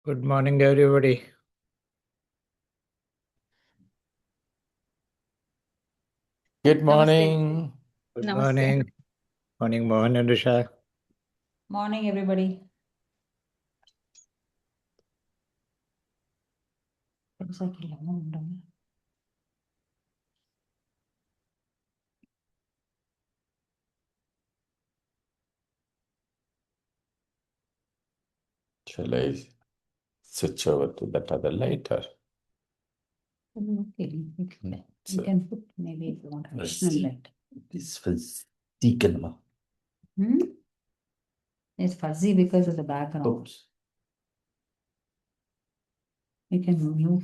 Good morning, everybody. Good morning. Good Namaste. morning. Morning, Mohan and Risha. Morning, everybody. Looks like 11. Shall I switch over to that other later? Okay, you can put maybe if you want additional light. This was deacon. It's fuzzy because of the background. Oops. You can mute.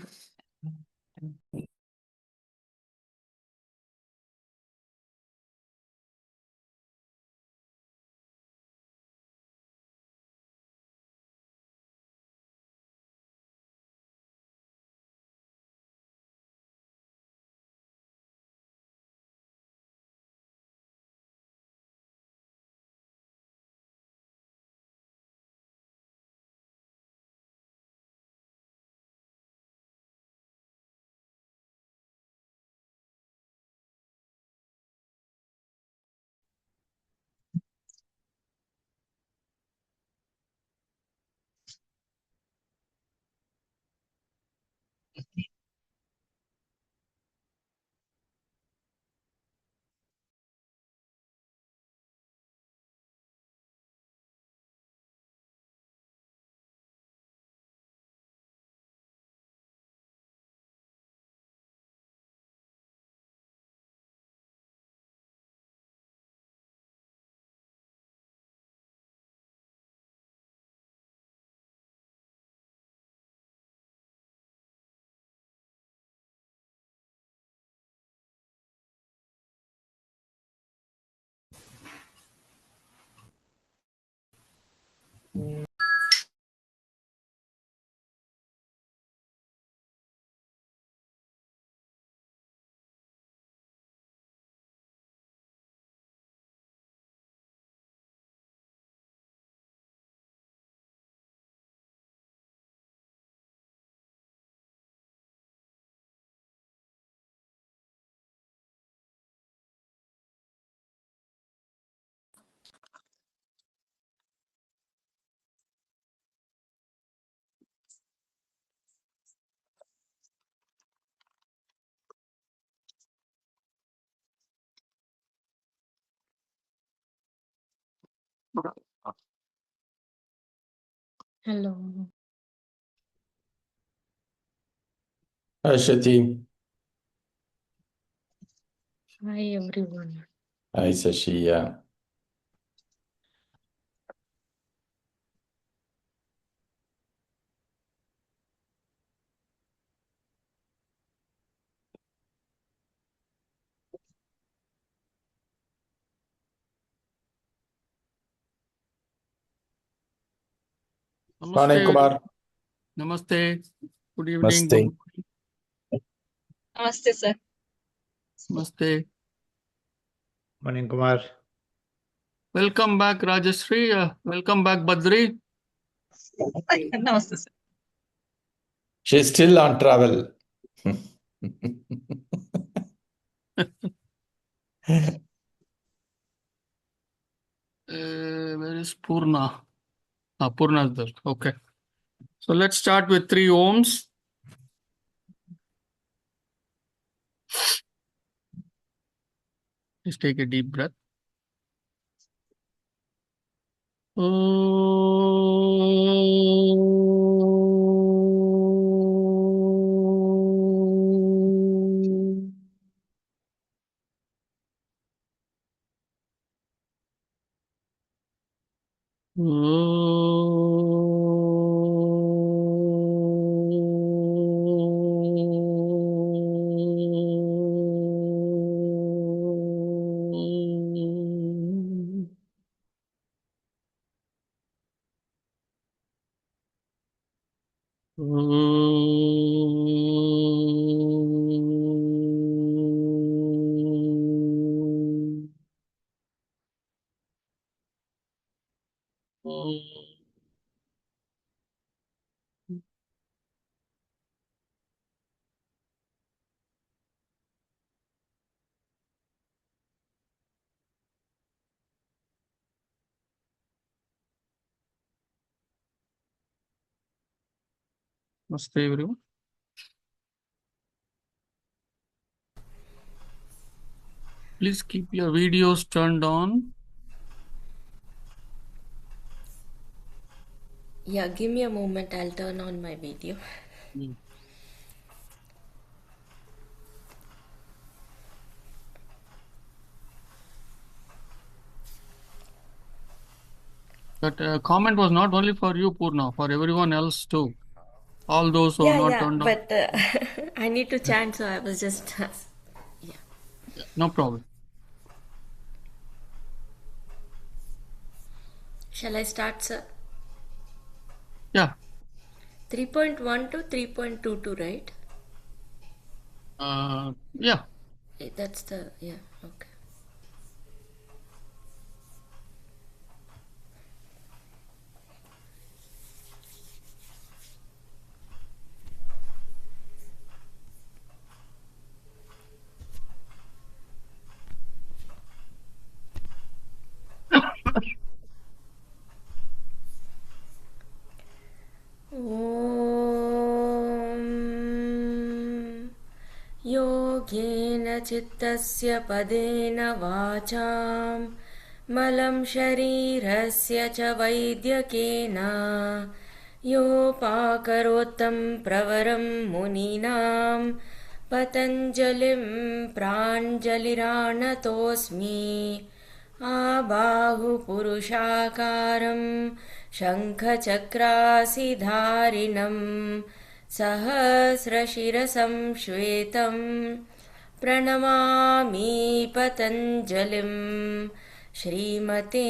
Hello. Hi, Shati. Hi, everyone. Hi, Sashi. Morning, Namaste. Kumar. Namaste. Good evening. Namaste. Good morning. Namaste, sir. Namaste. Morning, Kumar. Welcome back, Rajashri. Welcome back, Badri. Namaste, sir. She's still on travel. Where is Purna? Purna is there. Okay. So let's start with 3 ohms. Just take a deep breath. Namaste everyone. Please keep your videos turned on. Yeah, give me a moment. I'll turn on my video. That comment was not only for you, Purna, for everyone else too. All those who are not turned on. But I need to chant, so I was just. Yeah, no problem. Shall I start, sir? Yeah. 3.1 to 3.22, right? Yeah. That's the. Yeah, okay. ॐ योगेन चित्तस्य पदेन वाचां मलं शरीरस्य च वैद्यकेन योपाकरोत्तं प्रवरं मुनीनां पतञ्जलिं प्राञ्जलिराणतोऽस्मि आबाहुपुरुषाकारं शङ्खचक्रासिधारिणं सहस्रशिरसं श्वेतं प्रणमामि पतञ्जलिं श्रीमते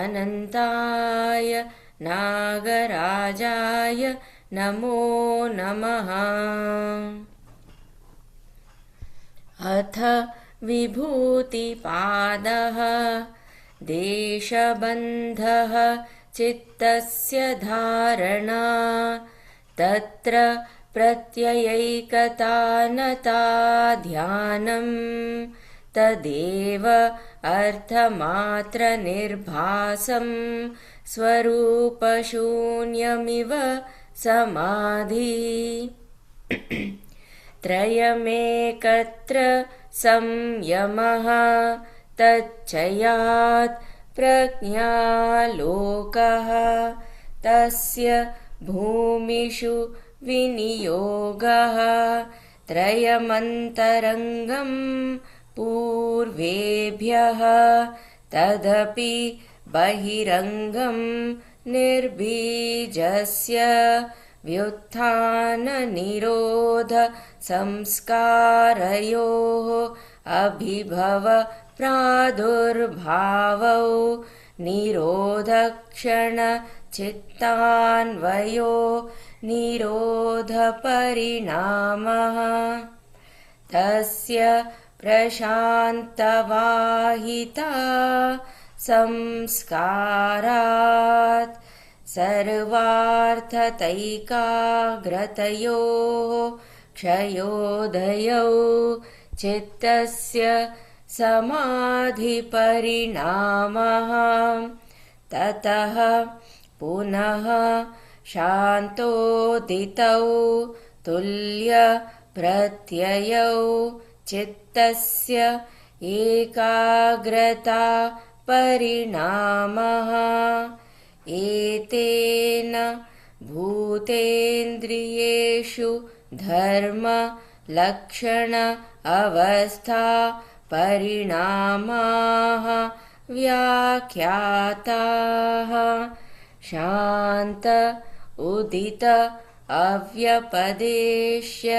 अनन्ताय नागराजाय नमो नमः। अथ विभूतिपादः देशबन्धः चित्तस्य धारणा तत्र प्रत्ययैकता नता ध्यानं तदेव अर्थमात्रनिर्भासं स्वरूपशून्यमिव समाधि त्रयमेकत्र संयमः तच्चयात् प्रज्ञालोकः तस्य भूमिषु विनियोगः त्रयमन्तरङ्गं पूर्वेभ्यः तदपि बहिरङ्गं निर्बीजस्य व्युत्थाननिरोध संस्कारयोः अभिभव प्रादुर्भावौ निरोधक्षण चित्तान्वयो निरोधपरिणामः तस्य प्रशान्तवाहिता संस्कारात् सर्वार्थतैकाग्रतयोः क्षयोदयौ चित्तस्य समाधिपरिणामः ततः पुनः शान्तोदितौ तुल्यप्रत्ययौ चित्तस्य एकाग्रता परिणामः एतेन भूतेन्द्रियेषु धर्म लक्षण अवस्था परिणामाः व्याख्याताः शान्त उदित अव्यपदेश्य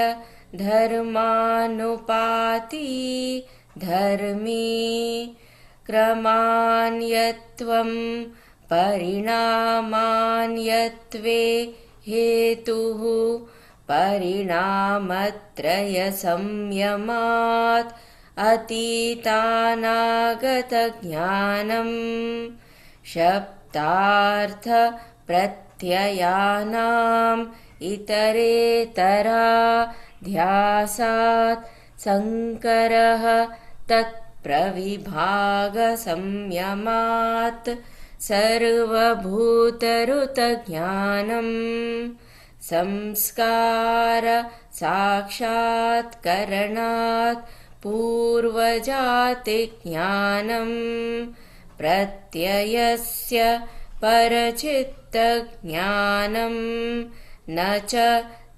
धर्मानुपाती धर्मी क्रमान्यत्वं परिणामान्यत्वे हेतुः परिणामत्रयसंयमात् अतीतानागतज्ञानं शब्दार्थ प्रत्ययानाम् इतरेतरा ध्यासात् संकरः तत्प्रविभागसंयमात् सर्वभूतऋतज्ञानं संस्कार साक्षात्करणात् पूर्वजातिज्ञानं प्रत्ययस्य परचित्तज्ञानं न च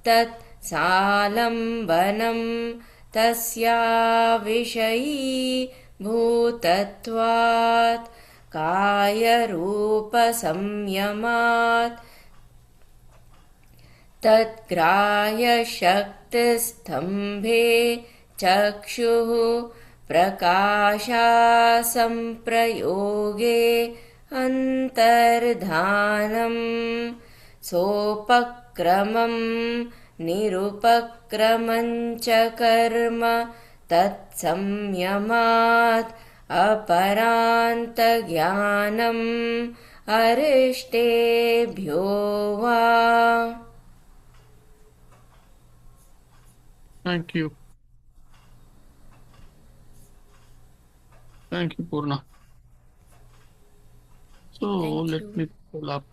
तत् सालम्बनं तस्या विषयीभूतत्वात् कायरूपसंयमात् तद्ग्राह्यशक्तिस्तम्भे चक्षुः प्रकाशासंप्रयोगे अन्तर्धानं सोपक्रमं निरुपक्रमं च कर्म तत्संयमात् अपरान्तज्ञानम् अरिष्टेभ्यो वा. Thank you. Thank you, Purna. So Thank let you. me pull up.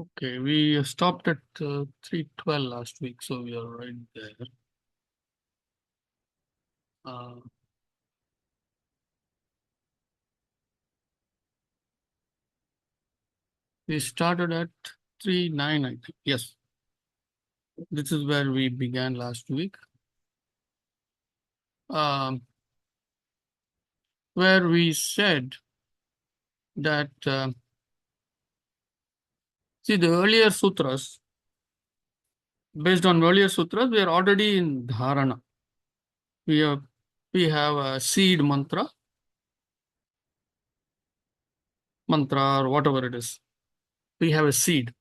Okay, we stopped at 3:12 last week, so we are right there. We started at 3:09, I think. Yes. This is where we began last week. Where we said that, see, the earlier sutras, based on earlier sutras, we are already in dharana. We have a seed mantra or whatever it is. We have a seed.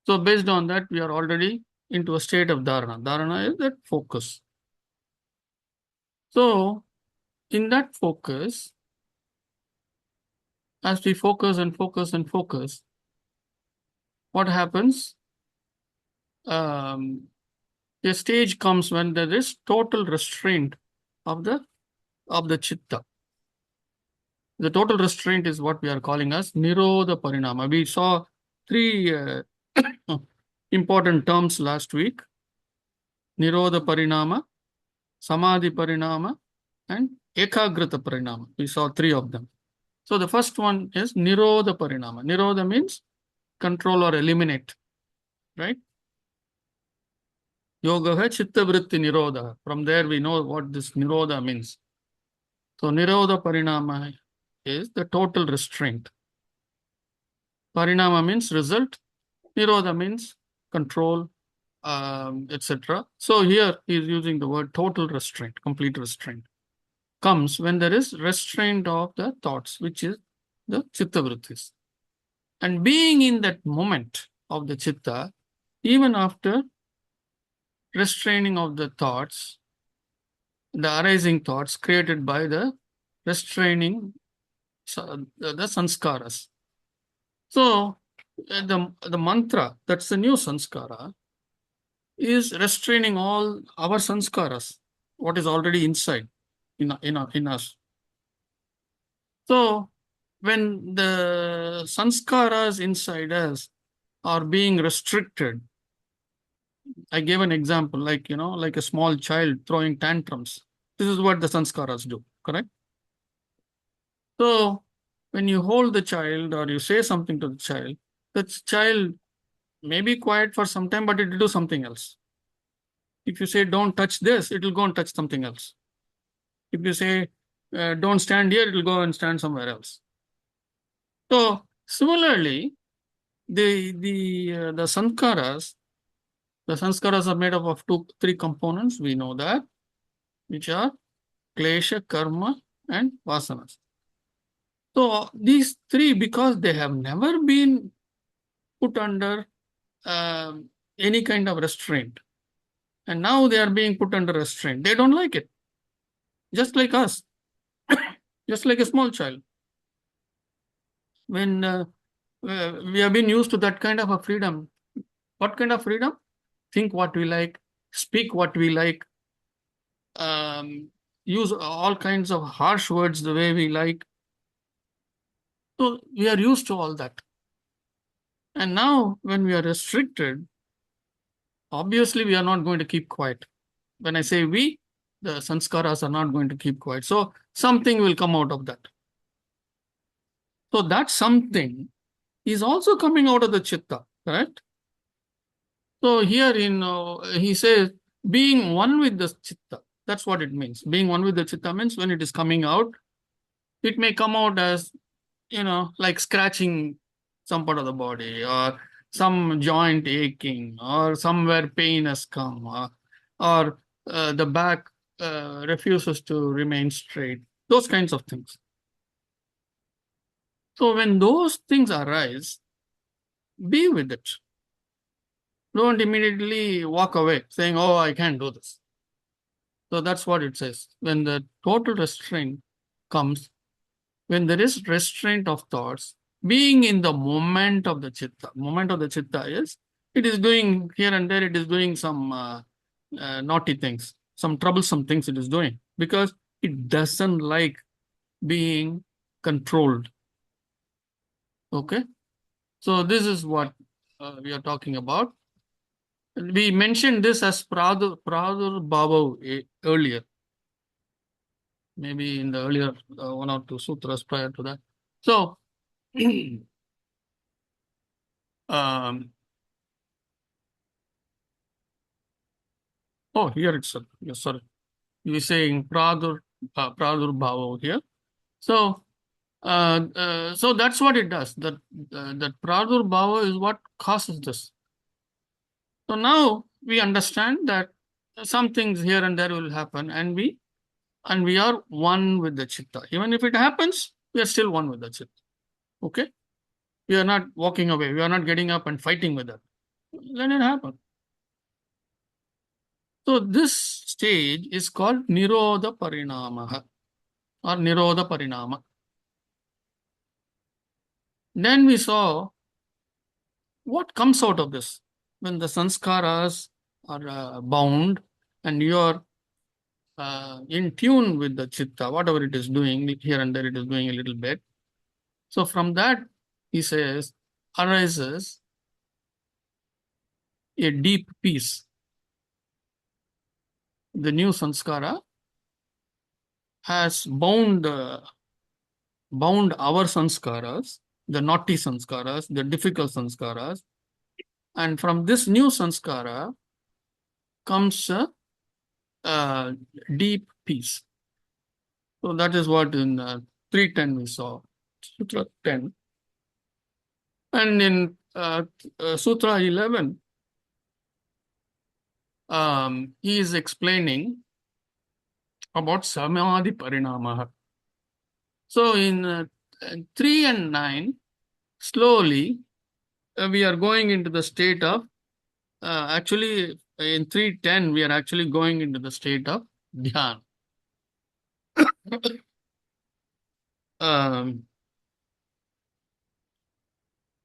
So based on that, we are already into a state of dharana. Dharana is that focus. So in that focus, as we focus and focus and focus, what happens? A stage comes when there is total restraint of the chitta. The total restraint is what we are calling as Nirodha Parinama. We saw three important terms last week: Nirodha Parinama, Samadhi Parinama, and Ekagrita Parinama. We saw three of them. So the first one is Nirodha Parinama. Nirodha means control or eliminate, right? Yoga Chitta Vritti Nirodha. From there we know what this Nirodha means. So Nirodha Parinama is the total restraint. Parinama means result. Nirodha means control, etc. So here he is using the word total restraint, complete restraint. Comes when there is restraint of the thoughts, which is the chitta vrittis. And being in that moment of the chitta, even after restraining of the thoughts, the arising thoughts created by the restraining the sanskaras. So the mantra, that's the new sanskara, is restraining all our sanskaras, what is already inside in us. So when the sanskaras inside us are being restricted, I gave an example, like a small child throwing tantrums. This is what the sanskaras do, correct? So when you hold the child or you say something to the child may be quiet for some time, but it will do something else. If you say, don't touch this, it will go and touch something else. If you say, don't stand here, it will go and stand somewhere else. So similarly, the sanskaras are made up of three components. We know that, which are klesha, karma, and vasanas. So these three, because they have never been put under any kind of restraint, and now they are being put under restraint, they don't like it. Just like us, just like a small child. When we have been used to that kind of a freedom. What kind of freedom? Think what we like, speak what we like, use all kinds of harsh words the way we like. So we are used to all that. And now when we are restricted, obviously we are not going to keep quiet. When I say we, the sanskaras are not going to keep quiet. So something will come out of that. So that something is also coming out of the chitta, correct? So here he says, being one with the chitta. That's what it means. Being one with the chitta means when it is coming out, it may come out as, like scratching some part of the body, or some joint aching, or somewhere pain has come, or the back refuses to remain straight, those kinds of things. So when those things arise, be with it. Don't immediately walk away saying, oh, I can't do this. So that's what it says. When the total restraint comes, when there is restraint of thoughts, being in the moment of the chitta. Moment of the chitta is, it is doing here and there, it is doing some naughty things, some troublesome things it is doing, because it doesn't like being controlled. Okay? So this is what we are talking about. We mentioned this as Pradur Bhava earlier. Maybe in the earlier one or two sutras prior to that. So, oh, here itself. Yes, sorry. You're saying Pradur Bhava here. So, so that's what it does. That Pradur Bhava is what causes this. So now we understand that some things here and there will happen, and we are one with the chitta. Even if it happens, we are still one with the chitta. Okay? We are not walking away. We are not getting up and fighting with it. Let it happen. So this stage is called Nirodha Parinamaha or Nirodha Parinama. Then we saw what comes out of this when the sanskaras are bound and you are in tune with the chitta, whatever it is doing, here and there it is doing a little bit. So from that, he says, arises a deep peace. The new sanskara has bound our sanskaras, the naughty sanskaras, the difficult sanskaras, and from this new sanskara comes a deep peace. So that is what in 310 we saw, Sutra 10. And in Sutra 11, he is explaining about Samadhi Parinamaha. So in 3 and 9, slowly we are going into the state of, actually in 3:10, we are actually going into the state of Dhyan.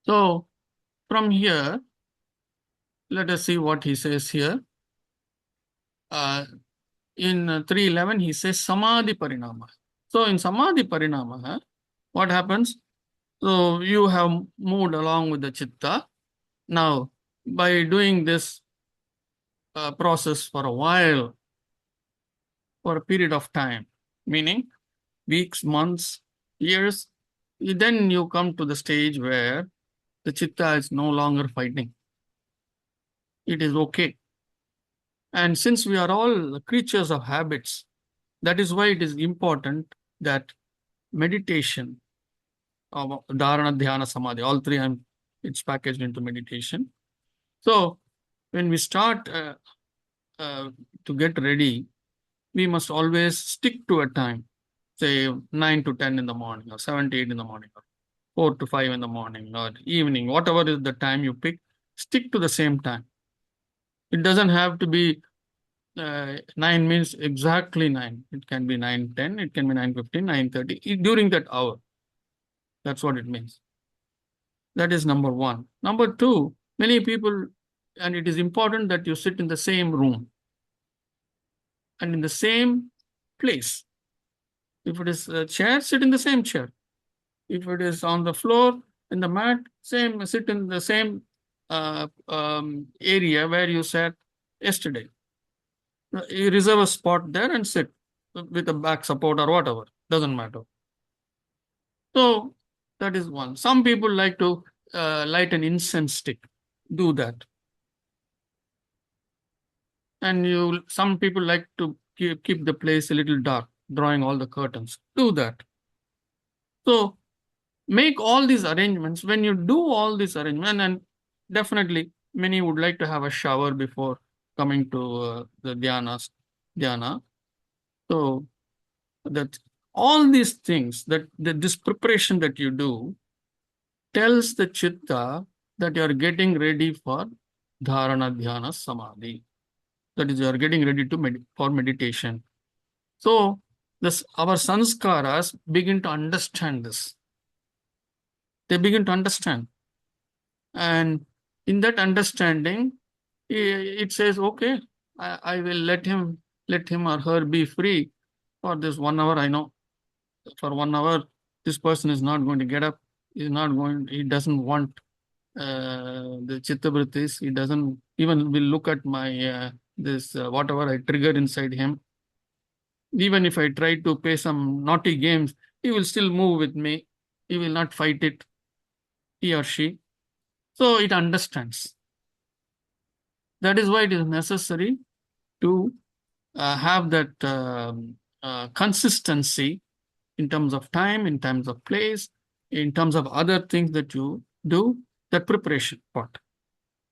So from here, let us see what he says here. In 3:11, he says Samadhi Parinama. So in Samadhi Parinama, what happens? So you have moved along with the chitta. Now, by doing this process for a while, for a period of time, meaning weeks, months, years, then you come to the stage where the chitta is no longer fighting. It is okay. And since we are all creatures of habits, that is why it is important that meditation, dharana, dhyana, samadhi, all three, it's packaged into meditation. So when we start to get ready, we must always stick to a time, say 9 to 10 in the morning, or 7 to 8 in the morning, or 4 to 5 in the morning, or evening, whatever is the time you pick, stick to the same time. It doesn't have to be 9 means exactly 9. It can be 9:10, it can be 9:15, 9:30, during that hour. That's what it means. That is number one. Number two, many people, and it is important that you sit in the same room and in the same place. If it is a chair, sit in the same chair. If it is on the floor, in the mat, same, sit in the same area where you sat yesterday. You reserve a spot there and sit with a back support or whatever, doesn't matter. So that is one. Some people like to light an incense stick, do that. And some people like to keep the place a little dark, drawing all the curtains, do that. So make all these arrangements. When you do all these arrangements, and definitely many would like to have a shower before coming to the dhyana. So that all these things, that this preparation that you do tells the chitta that you are getting ready for dharana, dhyana, samadhi. That is, you are getting ready for meditation. So our sanskaras begin to understand this. They begin to understand. And in that understanding, it says, okay, I will let him or her be free for this 1 hour. I know for 1 hour, this person is not going to get up. He doesn't want the chitta vrittis. He doesn't even will look at my whatever I trigger inside him. Even if I try to play some naughty games, he will still move with me. He will not fight it, he or she. So it understands. That is why it is necessary to have that consistency in terms of time, in terms of place, in terms of other things that you do, that preparation part.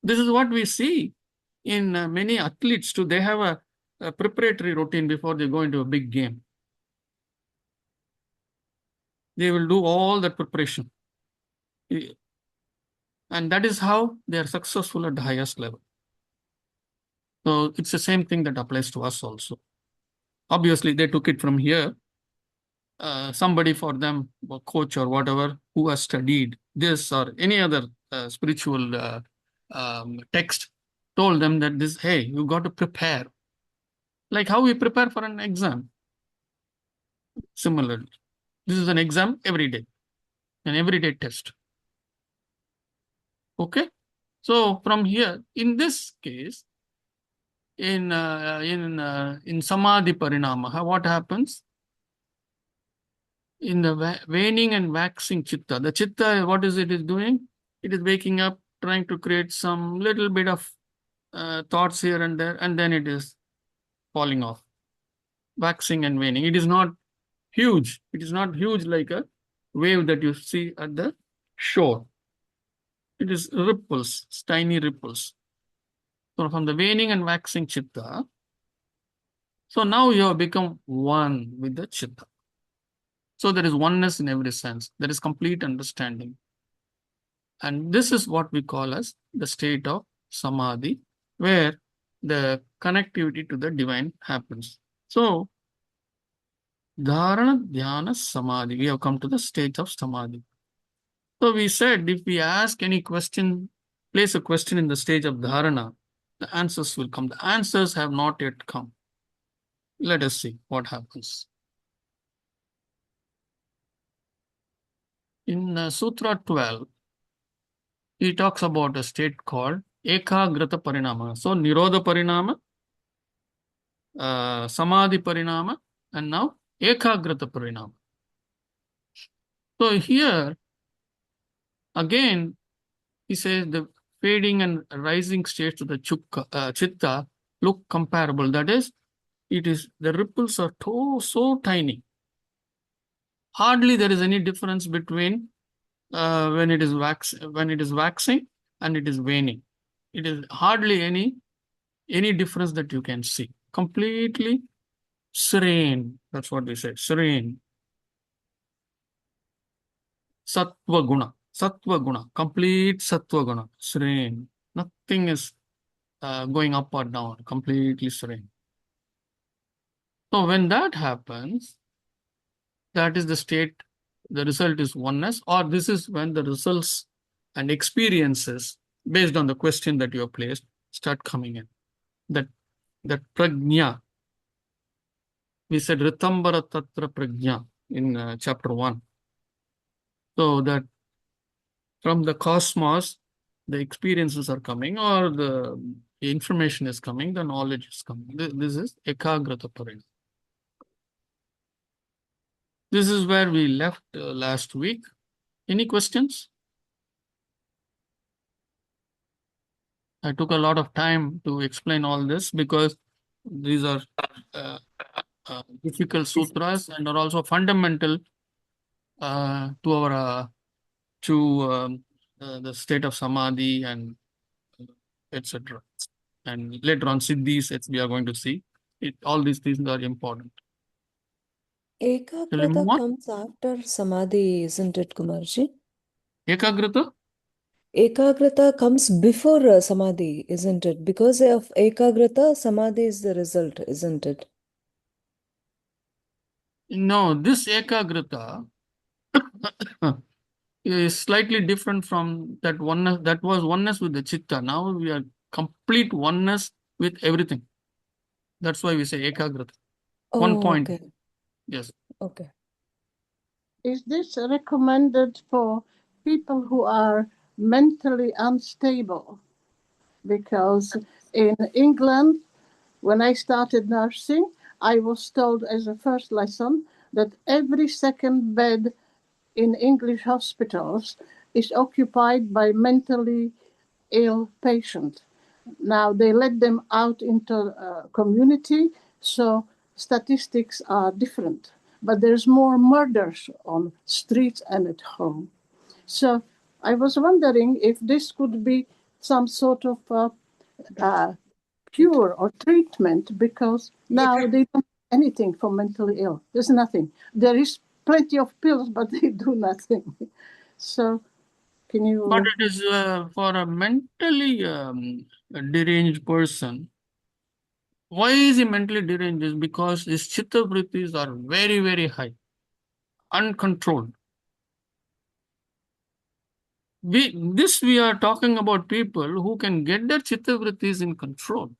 This is what we see in many athletes too. They have a preparatory routine before they go into a big game. They will do all that preparation. And that is how they are successful at the highest level. So it's the same thing that applies to us also. Obviously, they took it from here. Somebody for them, a coach or whatever, who has studied this or any other spiritual text, told them that this, hey, you got to prepare. Like how we prepare for an exam. Similarly, this is an exam every day, an everyday test. Okay? So from here, in this case, in samadhi parinama, what happens? In the waning and waxing chitta, the chitta, what is it is doing? It is waking up, trying to create some little bit of thoughts here and there, and then it is falling off, waxing and waning. It is not huge. It is not huge like a wave that you see at the shore. It is ripples, tiny ripples. So from the waning and waxing chitta, so now you have become one with the chitta. So there is oneness in every sense. There is complete understanding. And this is what we call as the state of samadhi, where the connectivity to the divine happens. So, dharana, dhyana, samadhi. We have come to the state of samadhi. So we said if we ask any question, place a question in the stage of dharana, the answers will come. The answers have not yet come. Let us see what happens. In Sutra 12, he talks about a state called Ekagrata Parinama. So, Nirodha Parinama, Samadhi Parinama, and now Ekagrata Parinama. So, here, again, he says the fading and rising states of the chitta look comparable. That is, the ripples are so tiny. Hardly there is any difference between when it is waxing and it is waning. It is hardly any difference that you can see. Completely serene. That's what we say. Serene. Sattva guna. Complete sattva guna. Serene. Nothing is going up or down. Completely serene. So when that happens, that is the state. The result is oneness, or this is when the results and experiences based on the question that you have placed start coming in. That prajna. We said Ritambara Tatra Prajna in chapter 1. So that from the cosmos, the experiences are coming, or the information is coming, the knowledge is coming. This is Ekagrata Parina. This is where we left last week. Any questions? I took a lot of time to explain all this because these are difficult sutras and are also fundamental to our the state of samadhi and etc. And later on, siddhis, we are going to see. All these things are important. Shall we Ekagrata move on? comes after Samadhi, isn't it, Kumarji? Ekagrata? Ekagrata comes before Samadhi, isn't it? Because of Ekagrata, Samadhi is the result, isn't it? No, this ekagrata is slightly different from that oneness. That was oneness with the chitta. Now we are complete oneness with everything. That's why we say ekagrata. One Oh, point. okay. Yes. Okay. Is this recommended for people who are mentally unstable? Because in England, when I started nursing, I was told as a first lesson that every second bed in English hospitals is occupied by mentally ill patients. Now they let them out into community, so statistics are different. But there's more murders on streets and at home. So I was wondering if this could be some sort of cure or treatment, because now they don't do anything for mentally ill. There's nothing. There is plenty of pills, but they do nothing. So can you... But it is for a mentally deranged person. Why is he mentally deranged? Is because his chitta vrittis are very, very high, uncontrolled. We are talking about people who can get their chitta vrittis in control,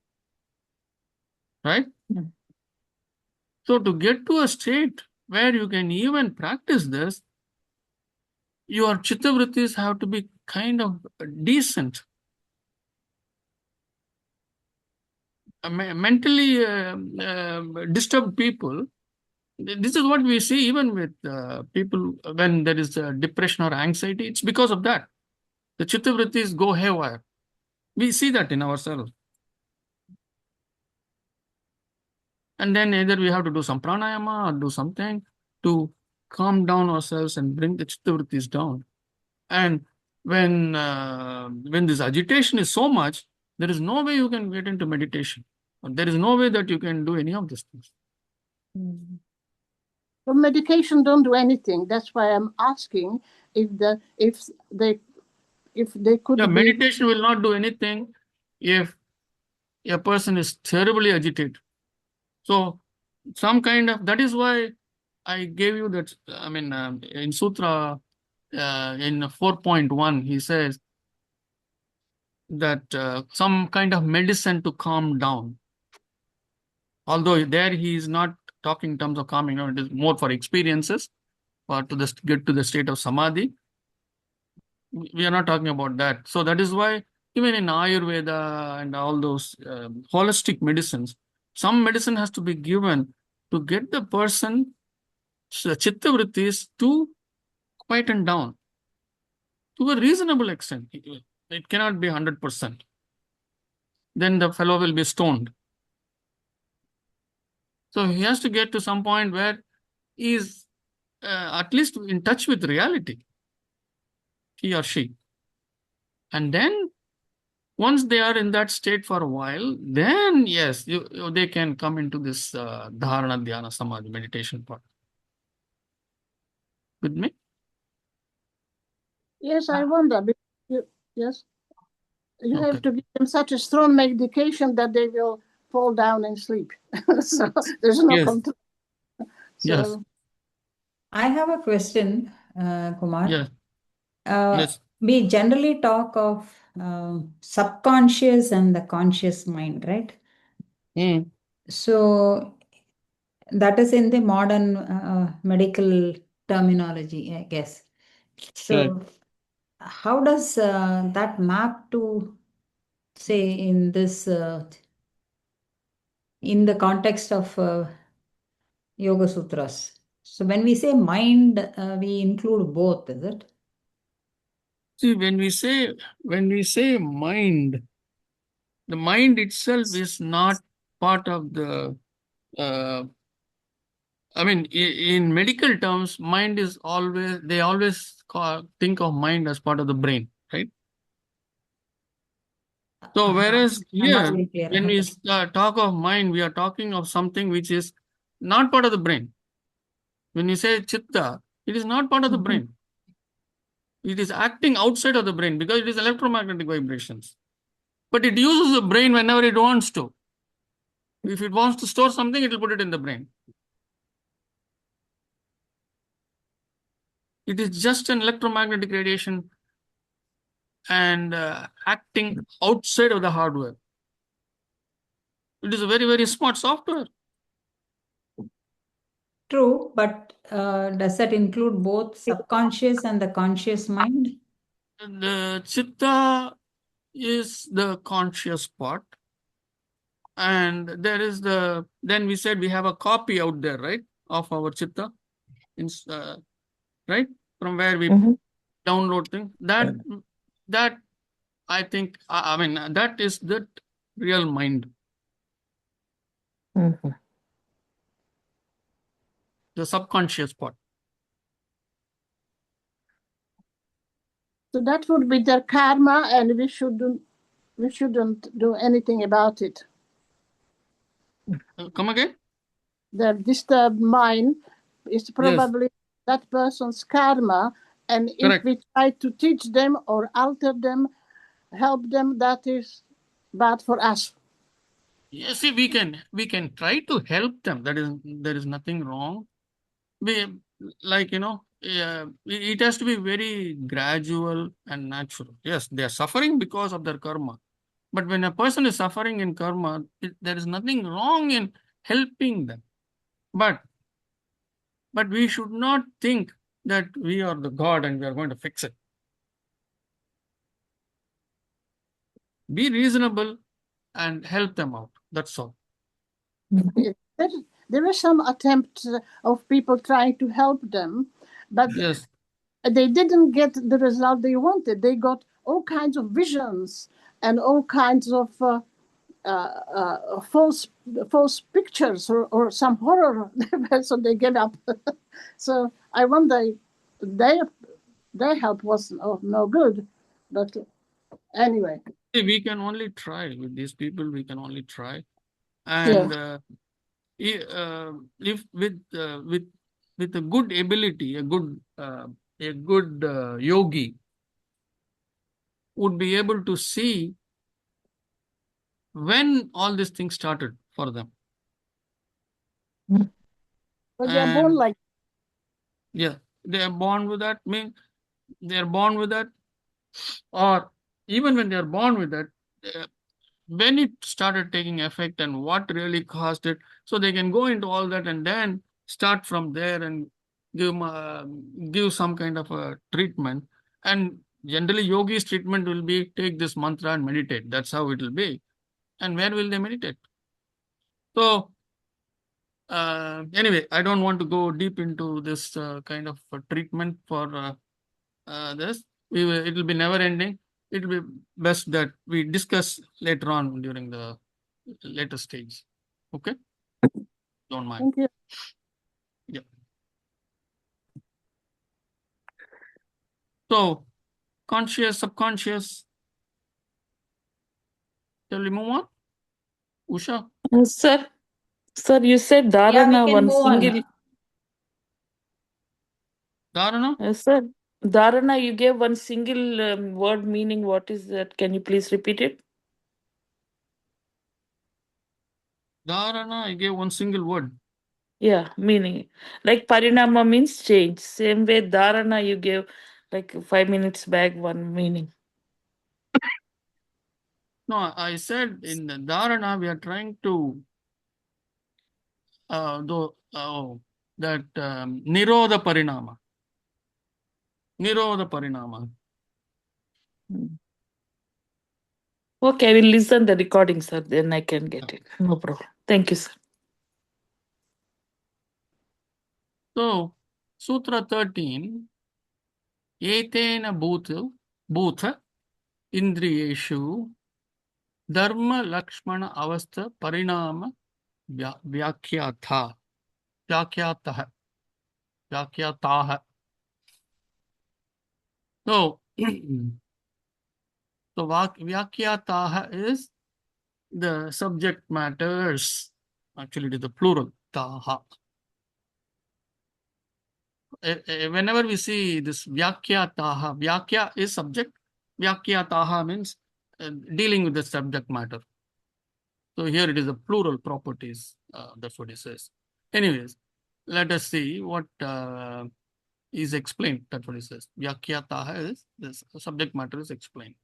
right? Hmm. So to get to a state where you can even practice this, your chitta vrittis have to be kind of decent. Mentally disturbed people, this is what we see even with people when there is depression or anxiety. It's because of that. The chitta vrittis go haywire. We see that in ourselves. And then either we have to do some pranayama or do something to calm down ourselves and bring the chitta vrittis down. And when this agitation is so much, there is no way you can get into meditation. There is no way that you can do any of these things. Mm. So medication don't do anything. That's why I'm asking if they could Yeah, be... meditation will not do anything if a person is terribly agitated. So some kind of, that is why I gave you that, in Sutra, in 4.1, he says that some kind of medicine to calm down. Although there he is not talking in terms of calming down, it is more for experiences, or to get to the state of samadhi. We are not talking about that. So that is why even in Ayurveda and all those holistic medicines, some medicine has to be given to get the person chitta vrittis to quieten down to a reasonable extent. It cannot be 100%. Then the fellow will be stoned. So he has to get to some point where he is at least in touch with reality, he or she. And then once they are in that state for a while, then yes, they can come into this dharana, dhyana, samadhi, meditation part. With me? Yes, I wonder. Yes, you Okay. have to give them such a strong medication that they will fall down and sleep. So there's no Yes. control. So, Yes. I have a question, Kumar. Yes. Uh, Yes. We generally talk of subconscious and the conscious mind, right? Hmm. So that is in the modern medical terminology, I guess. So Right. how does that map to, say, in this in the context of Yoga Sutras? So when we say mind, we include both, is it? See, when we say mind, the mind itself is not part of the. I mean, in medical terms, mind is always they always think of mind as part of the brain, right? So whereas I'm not here, very clear. when we talk of mind, we are talking of something which is not part of the brain. When you say chitta, it is not part of the Mhm. brain. It is acting outside of the brain because it is electromagnetic vibrations. But it uses the brain whenever it wants to. If it wants to store something, it will put it in the brain. It is just an electromagnetic radiation and acting outside of the hardware. It is a very, very smart software. True, but does that include both subconscious and the conscious mind? The chitta is the conscious part. And there is then we said we have a copy out there, right, of our chitta, right, from where we download things. That I think, I mean, that is the real mind, the subconscious part. So that would be their karma, and we shouldn't do anything about it. Come again? Their disturbed mind is Yes, probably that person's karma, and if correct. we try to teach them or alter them, help them, that is bad for us. Yes, see, we can try to help them. There is nothing wrong. We, like, it has to be very gradual and natural. Yes, they are suffering because of their karma. But when a person is suffering in karma, there is nothing wrong in helping them. But we should not think that we are the God and we are going to fix it. Be reasonable and help them out. That's all. There were some attempts of people trying to help them, but Yes. they didn't get the result they wanted. They got all kinds of visions and all kinds of false pictures or some horror, so they gave up. So I wonder, their help was no good. But anyway, We can only try with these people. We can only try. yeah. And if with a good ability, a good yogi would be able to see when all these things started for them. But they are born And like, yeah, they are born with that. Mean they are born with that, or even when they are born with that, uh, when it started taking effect and what really caused it, so they can go into all that and then start from there and give some kind of a treatment. And generally, yogi's treatment will be take this mantra and meditate. That's how it will be. And where will they meditate? So anyway, I don't want to go deep into this kind of treatment for this. It will be never ending. It will be best that we discuss later on during the later stage. Okay? Don't mind. thank you. Yeah. So, conscious, subconscious. Shall we move on? Usha, Sir, you said Yeah, we dharana, can one move on. single. Dharana? Sir, dharana, you gave one single word meaning. What is that? Can you please repeat it? Dharana, I gave one single word. Yeah, meaning. Like parinama means change. Same way, dharana, you gave like 5 minutes back, one meaning. No, I said in the dharana we are trying to that nirodha parinama. Nirodha parinama. Okay, I will listen the recording, sir. Then I can get it. No problem. Thank you, sir. So, Sutra 13, Etena Bhutha Indriyeshu Dharma Lakshmana Avastha Parinama Vyakyatha. Vyakyataha. Vyakyataha. So, so Vyakyataha is the subject matters. Actually, it is the plural. Taha. Whenever we see this Vyakyataha, Vyakya is subject. Vyakyataha means dealing with the subject matter. So here it is a plural properties. That's what it says. Anyways, let us see what is explained. That's what it says. Vyakyataha is this subject matter is explained.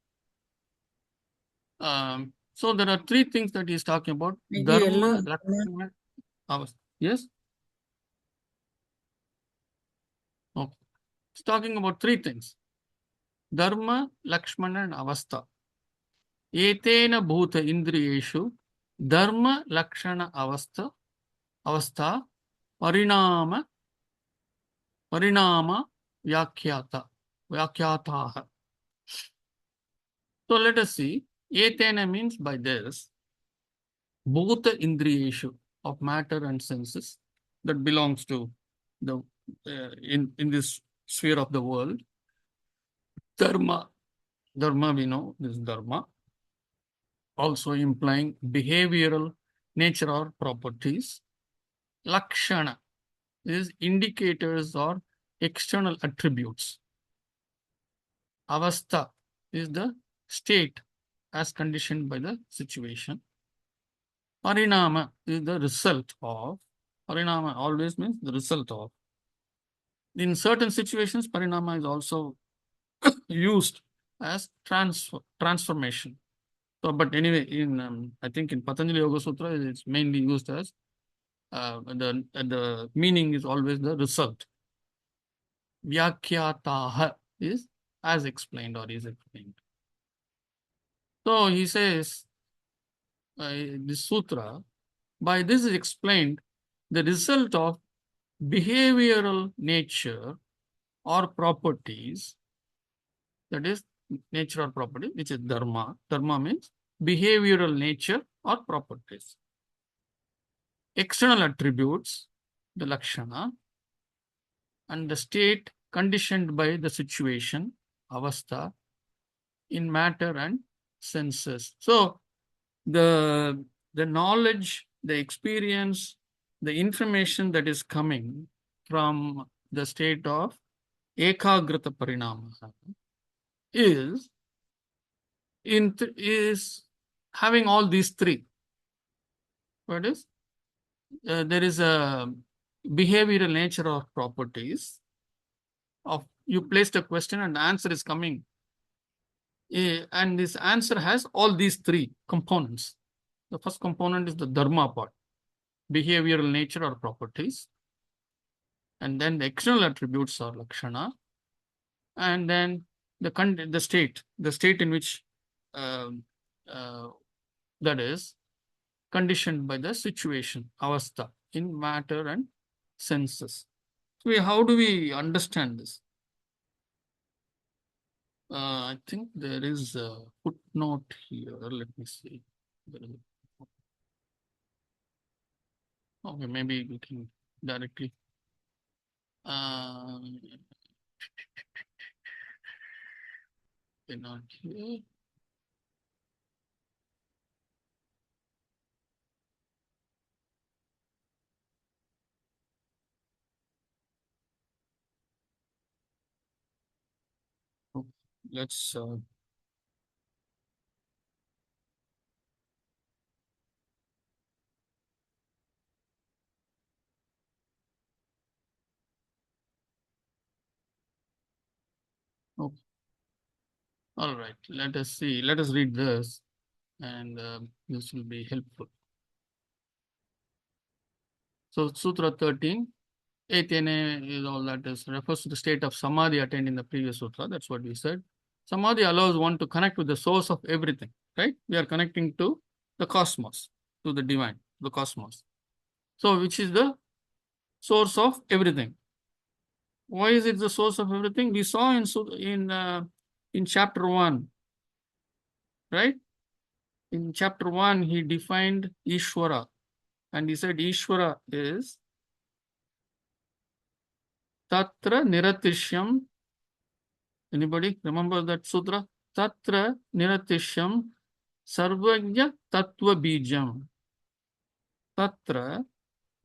So there are three things that he is talking about. Dharma, Lakshmana, Avastha. Yes? Okay. It's talking about three things. Dharma, Lakshmana, and Avastha. Etena bhuta indriyeshu dharma, lakshana, avastha, parinama, vyakyataha. So let us see. Etena means by this. Bhuta indriyeshu of matter and senses that belongs to the in this sphere of the world. Dharma we know this dharma, also implying behavioral nature or properties. Lakshana is indicators or external attributes. Avastha is the state as conditioned by the situation. Parinama is the result of. Parinama always means the result of. In certain situations, parinama is also used as transformation. So, but anyway, in I think in Patanjali Yoga Sutra, it's mainly used as the meaning is always the result. Vyakyataha is as explained or is explained. So he says, this sutra, by this is explained the result of behavioral nature or properties, that is nature or property, which is dharma. Dharma means behavioral nature or properties. External attributes, the lakshana, and the state conditioned by the situation, avastha, in matter and senses. So the knowledge, the experience, the information that is coming from the state of ekagrata parinama is having all these three. What is? There is a behavioral nature of properties. Of you placed a question and the answer is coming. And this answer has all these three components. The first component is the dharma part, behavioral nature or properties. And then the external attributes are lakshana. And then the state in which that is conditioned by the situation, avastha, in matter and senses. So how do we understand this? I think there is a footnote here. Let me see. Okay, maybe we can directly. Not here. Let's All right, let us see. Let us read this, and this will be helpful. So, Sutra 13, Etene is all that is refers to the state of samadhi attained in the previous sutra. That's what we said. Samadhi allows one to connect with the source of everything, right? We are connecting to the cosmos, to the divine, the cosmos. So, which is the source of everything. Why is it the source of everything? We saw in chapter 1, right? In chapter 1, he defined Ishvara, and he said Ishvara is Tatra Niratishyam. Anybody remember that sutra? Tatra Niratishyam Sarvajna Tattva Bijam. Tatra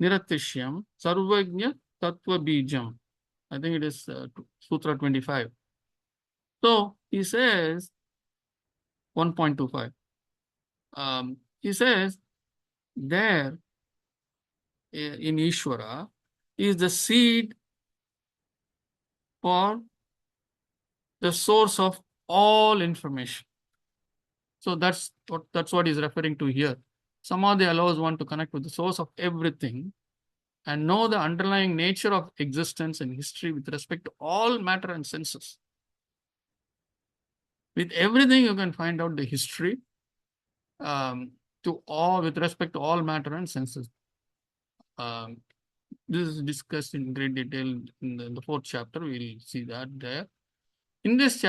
Niratishyam Sarvajna Tattva Bijam. I think it is Sutra 25. So he says 1.25. He says there in Ishvara is the seed for the source of all information. So that's what he's referring to here. Samadhi allows one to connect with the source of everything and know the underlying nature of existence and history with respect to all matter and senses. With everything, you can find out the history with respect to all matter and senses. This is discussed in great detail in the 4th chapter. We'll see that there. In this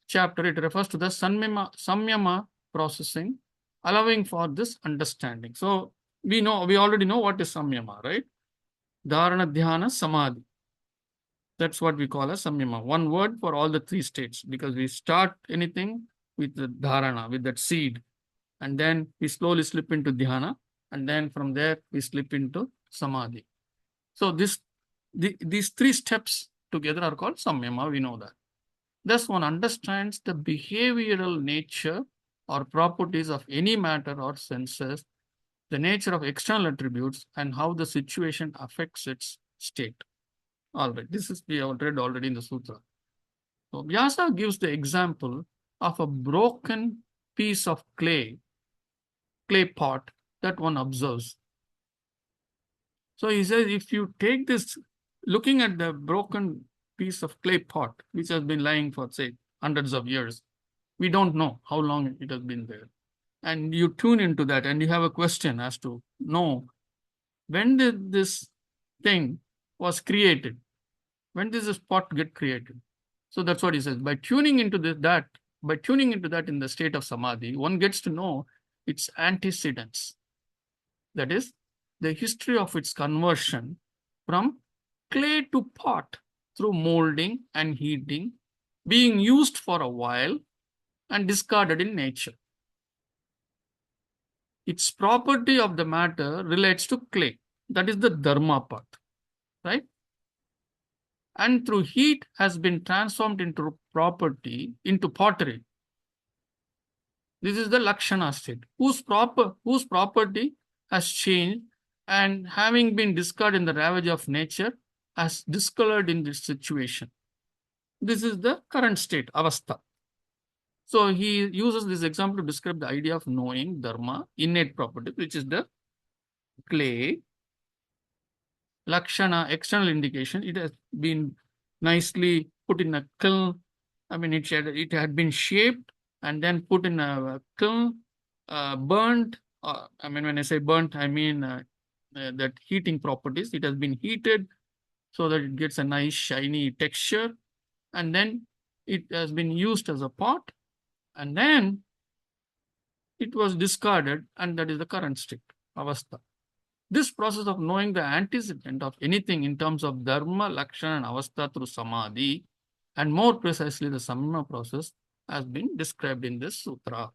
chapter, it refers to the samyama processing, allowing for this understanding. So we already know what is samyama, right? Dharana, dhyana, samadhi. That's what we call as samyama. One word for all the 3 states, because we start anything with the dharana, with that seed, and then we slowly slip into dhyana, and then from there we slip into samadhi. So these 3 steps together are called samyama. We know that. Thus, one understands the behavioral nature or properties of any matter or senses, the nature of external attributes, and how the situation affects its state. All right, this is we have read already in the sutra. So Vyasa gives the example of a broken piece of clay pot that one observes. So he says, if you take this, looking at the broken piece of clay pot, which has been lying for, say, hundreds of years, we don't know how long it has been there. And you tune into that and you have a question as to know, when did this thing was created? When does this pot get created? So that's what he says. By tuning into that in the state of samadhi, one gets to know its antecedents. That is, the history of its conversion from clay to pot through molding and heating, being used for a while and discarded in nature. Its property of the matter relates to clay. That is the dharma part, right? And through heat has been transformed into pottery. This is the lakshana state, whose property has changed and having been discarded in the ravage of nature, has discolored in this situation. This is the current state, avastha. So he uses this example to describe the idea of knowing dharma, innate property, which is the clay. Lakshana, external indication, it has been nicely put in a kiln. I mean, it had been shaped and then put in a kiln, burnt. I mean, when I say burnt, I mean that heating properties. It has been heated so that it gets a nice shiny texture, and then it has been used as a pot, and then it was discarded, and that is the current state, avastha. This process of knowing the antecedent of anything in terms of dharma, lakshana, and avastha through samadhi, and more precisely the samyama process, has been described in this sutra.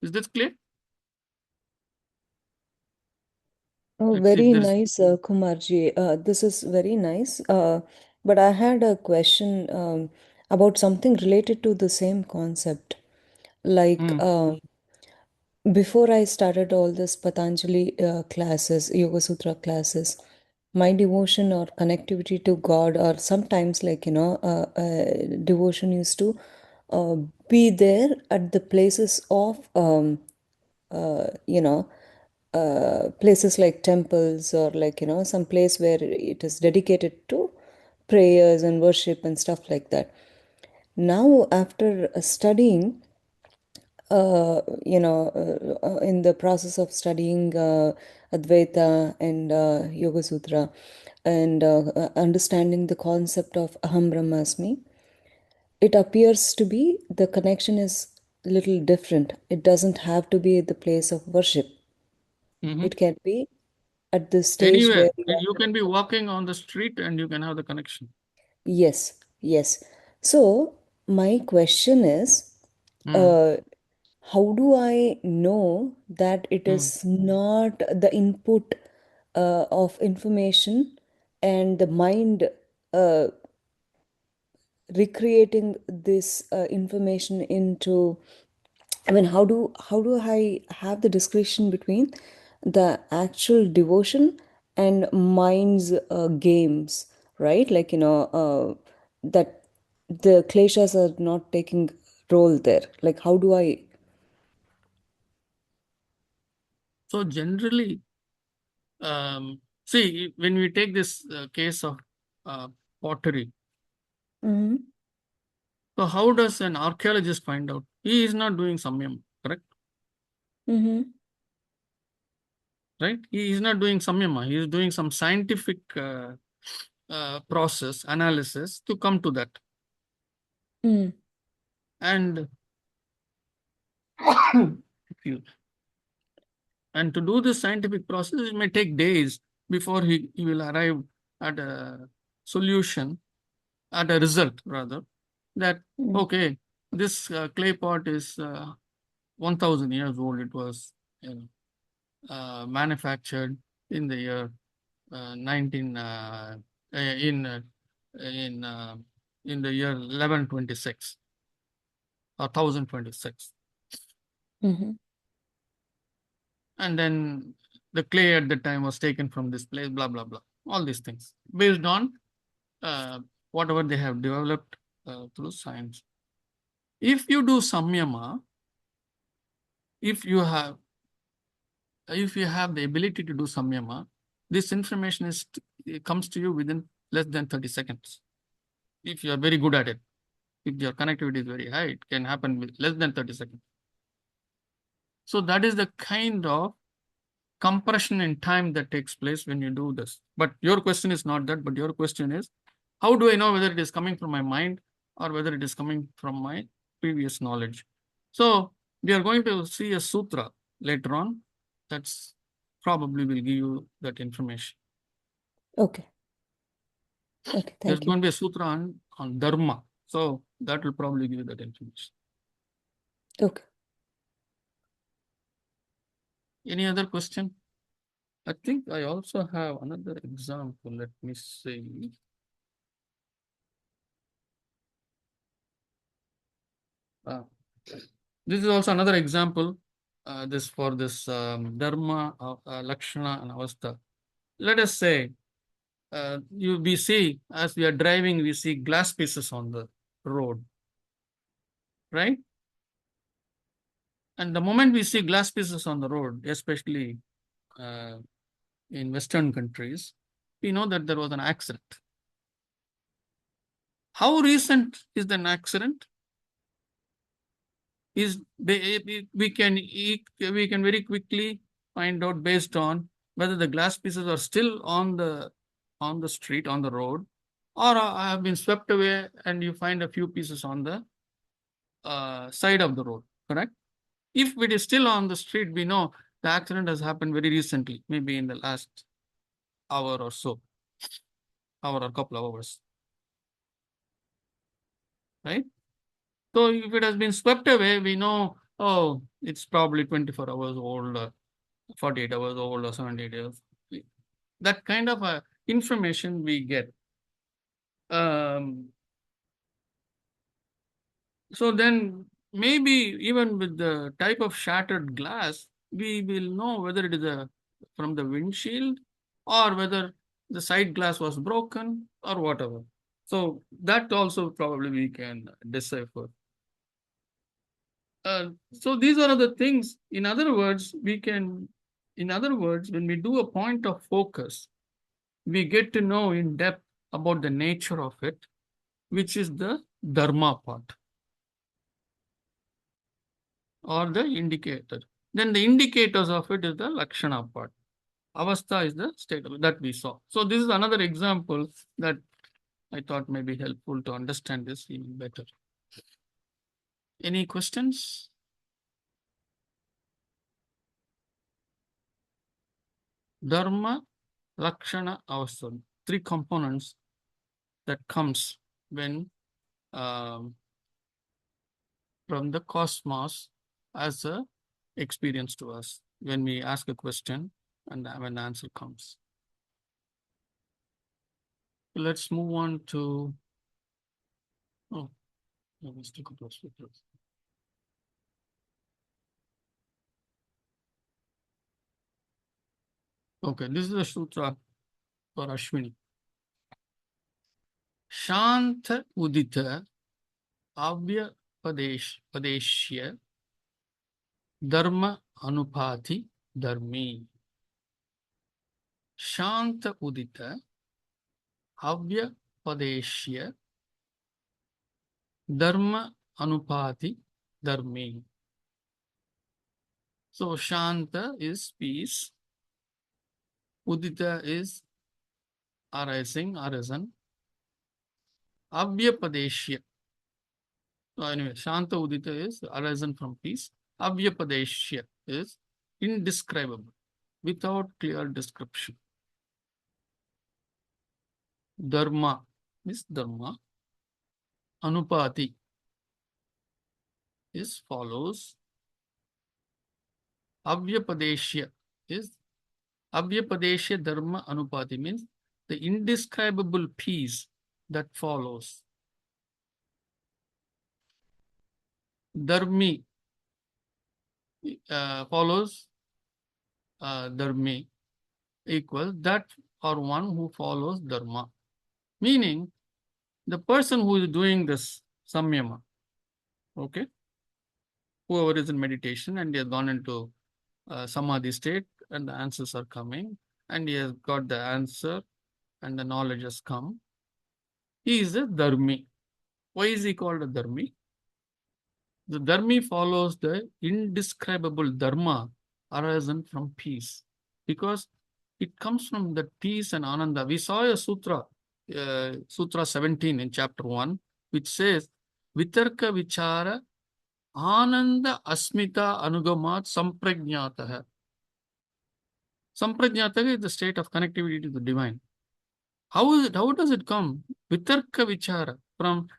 Is this clear? Oh, Let's see if very there's- nice, Kumarji. This is very nice. But I had a question about something related to the same concept. Like, before I started all this Patanjali classes, Yoga Sutra classes, my devotion or connectivity to God, or sometimes, like, devotion used to be there at the places of, places like temples, or like, some place where it is dedicated to prayers and worship and stuff like that. Now, after studying, in the process of studying Advaita and Yoga Sutra, and understanding the concept of Aham Brahmasmi, it appears to be the connection is little different. It doesn't have to be at the place of worship. Mhm. It can be at the stage Anywhere. where you You can be walking on the street and you can have the connection. Yes, yes. So my question is, Mm. uh, how do I know that it Mm. is not the input of information and the mind uh, recreating this information into, I mean, how do I have the discretion between the actual devotion and mind's games, right? Like, that the kleshas are not taking role there. Like, how do I? So generally, see, when we take this case of pottery, Mm-hmm. so how does an archaeologist find out? He is not doing samyam, correct? Mm-hmm. Right? He is not doing samyama. He is doing some scientific process, analysis to come to that. Mm. And excuse me. And to do this scientific process, it may take days before he will arrive at a solution, at a result rather, that, Mm. okay, this clay pot is 1000 years old. It was manufactured in the year 19 in in uh, in the year 1126 or 1026, Mm-hmm. and then the clay at the time was taken from this place, blah blah blah, all these things based on whatever they have developed through science. If you do samyama, if you have the ability to do samyama, this information it comes to you within less than 30 seconds. If you are very good at it, if your connectivity is very high, it can happen with less than 30 seconds. So that is the kind of compression in time that takes place when you do this. But your question is not that, but your question is, how do I know whether it is coming from my mind or whether it is coming from my previous knowledge? So we are going to see a sutra later on that's probably will give you that information. Okay. Okay. There's Thank you. going to be a sutra on dharma. So that will probably give you that information. Okay. Any other question? I think I also have another example. Let me see. This is also another example. This for this dharma, lakshana, and avastha. Let us say we see as we are driving, we see glass pieces on the road, right? And the moment we see glass pieces on the road, especially uh, in Western countries, we know that there was an accident. How recent is an accident? We can very quickly find out based on whether the glass pieces are still on the street, on the road, or have been swept away, and you find a few pieces on the side of the road, correct? If it is still on the street, we know the accident has happened very recently, maybe in the last hour or so, hour or couple of hours, right? So if it has been swept away, we know, oh, it's probably 24 hours old, or 48 hours old, or 78 hours. That kind of information we get. So then maybe even with the type of shattered glass, we will know whether it is from the windshield or whether the side glass was broken or whatever. So that also probably we can decipher. So these are the things. In other words, when we do a point of focus, we get to know in depth about the nature of it, which is the dharma part or the indicator. Then the indicators of it is the lakshana part. Avastha is the state of that we saw. So this is another example that I thought may be helpful to understand this even better. Any questions? Dharma, lakshana, avastha. Three components that comes when from the cosmos as a experience to us when we ask a question and when the answer comes. Let's move on to let's take a close look. Okay, this is a sutra for Ashwini. Shanta udita avya padeshya dharma anupati dharmi. Shanta udita avya padeshya dharma anupati dharmi. So Shanta is peace. Udita is arising, arisen. Avyapadeshya. So anyway, Shanta Udita is arisen from peace. Avyapadeshya is indescribable, without clear description. Dharma is dharma. Anupati is follows. Avyapadeshya is Avyapadeshya dharma anupati means the indescribable peace that follows. Dharmi follows dharmi equals that or one who follows dharma. Meaning the person who is doing this samyama, okay, whoever is in meditation and he has gone into samadhi state and the answers are coming and he has got the answer and the knowledge has come, he is a dharmi. Why is he called a dharmi? The dharmi follows the indescribable dharma arisen from peace because it comes from the peace and ananda. We saw a sutra, Sutra 17 in chapter 1, which says, Vitarka vichara ananda asmita anugamat samprajnataha. Samprajnataha is the state of connectivity to the divine. How does it come? Vitarka vichara, from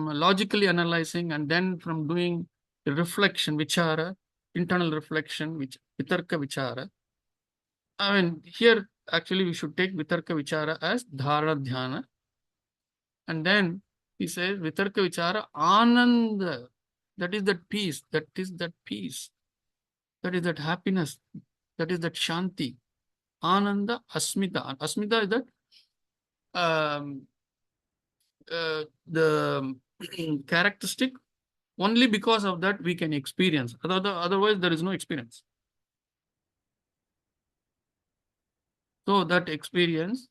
logically analyzing and then from doing reflection, vichara, internal reflection, which vitarka vichara. I mean, here actually we should take vitarka vichara as dharana dhyana. And then he says vitarka vichara ananda. That is that peace. That is that peace. That is that happiness. That is that shanti. Ananda asmita. Asmita is that the characteristic. Only because of that we can experience. Otherwise there is no experience. So that experience,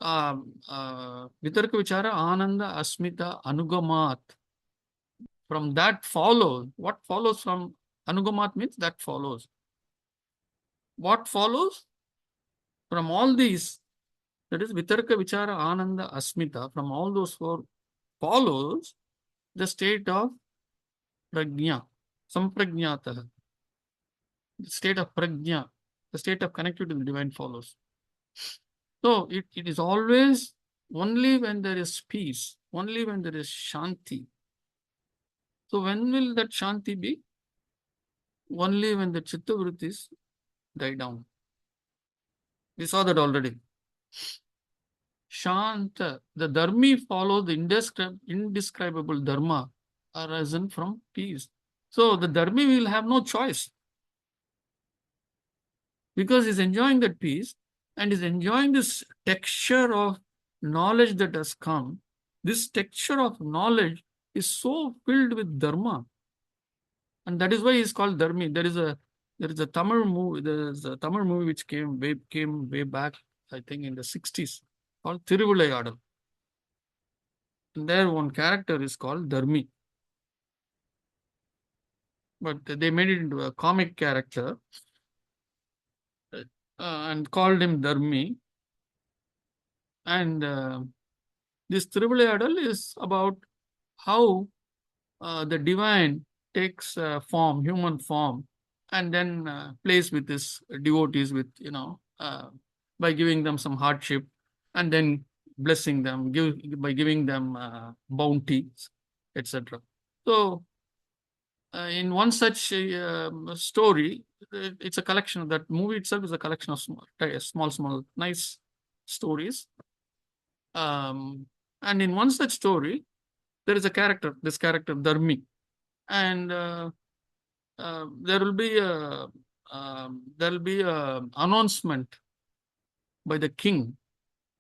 vitarka vichara ananda asmita anugamat. From that follows, what follows from anugamat means that follows. What follows? From all these, that is vitarka vichara ananda asmita, from all those four follows the state of prajna, samprajnataha. The state of prajna, the state of connectivity to the divine follows. So it is always only when there is peace, only when there is shanti. So when will that shanti be? Only when the chitta vrittis die down. We saw that already. Shanta, the dharmi follows the indescribable dharma arisen from peace. So the dharmi will have no choice because he's enjoying that peace and is enjoying this texture of knowledge that has come. This texture of knowledge is so filled with dharma And that is why he's called Dharmi. There is a Tamil movie which came way back, I think in the 60s, called Thiruvilayadal. And there one character is called Dharmi. But they made it into a comic character and called him Dharmi. And this Thiruvilayadal is about how the divine takes form, human form, and then plays with his devotees by giving them some hardship and then blessing them, by giving them bounties, etc. So in one such story, it's a collection. That movie itself is a collection of small, nice stories. And in one such story, there is this character Dharmi, and there will be a announcement by the king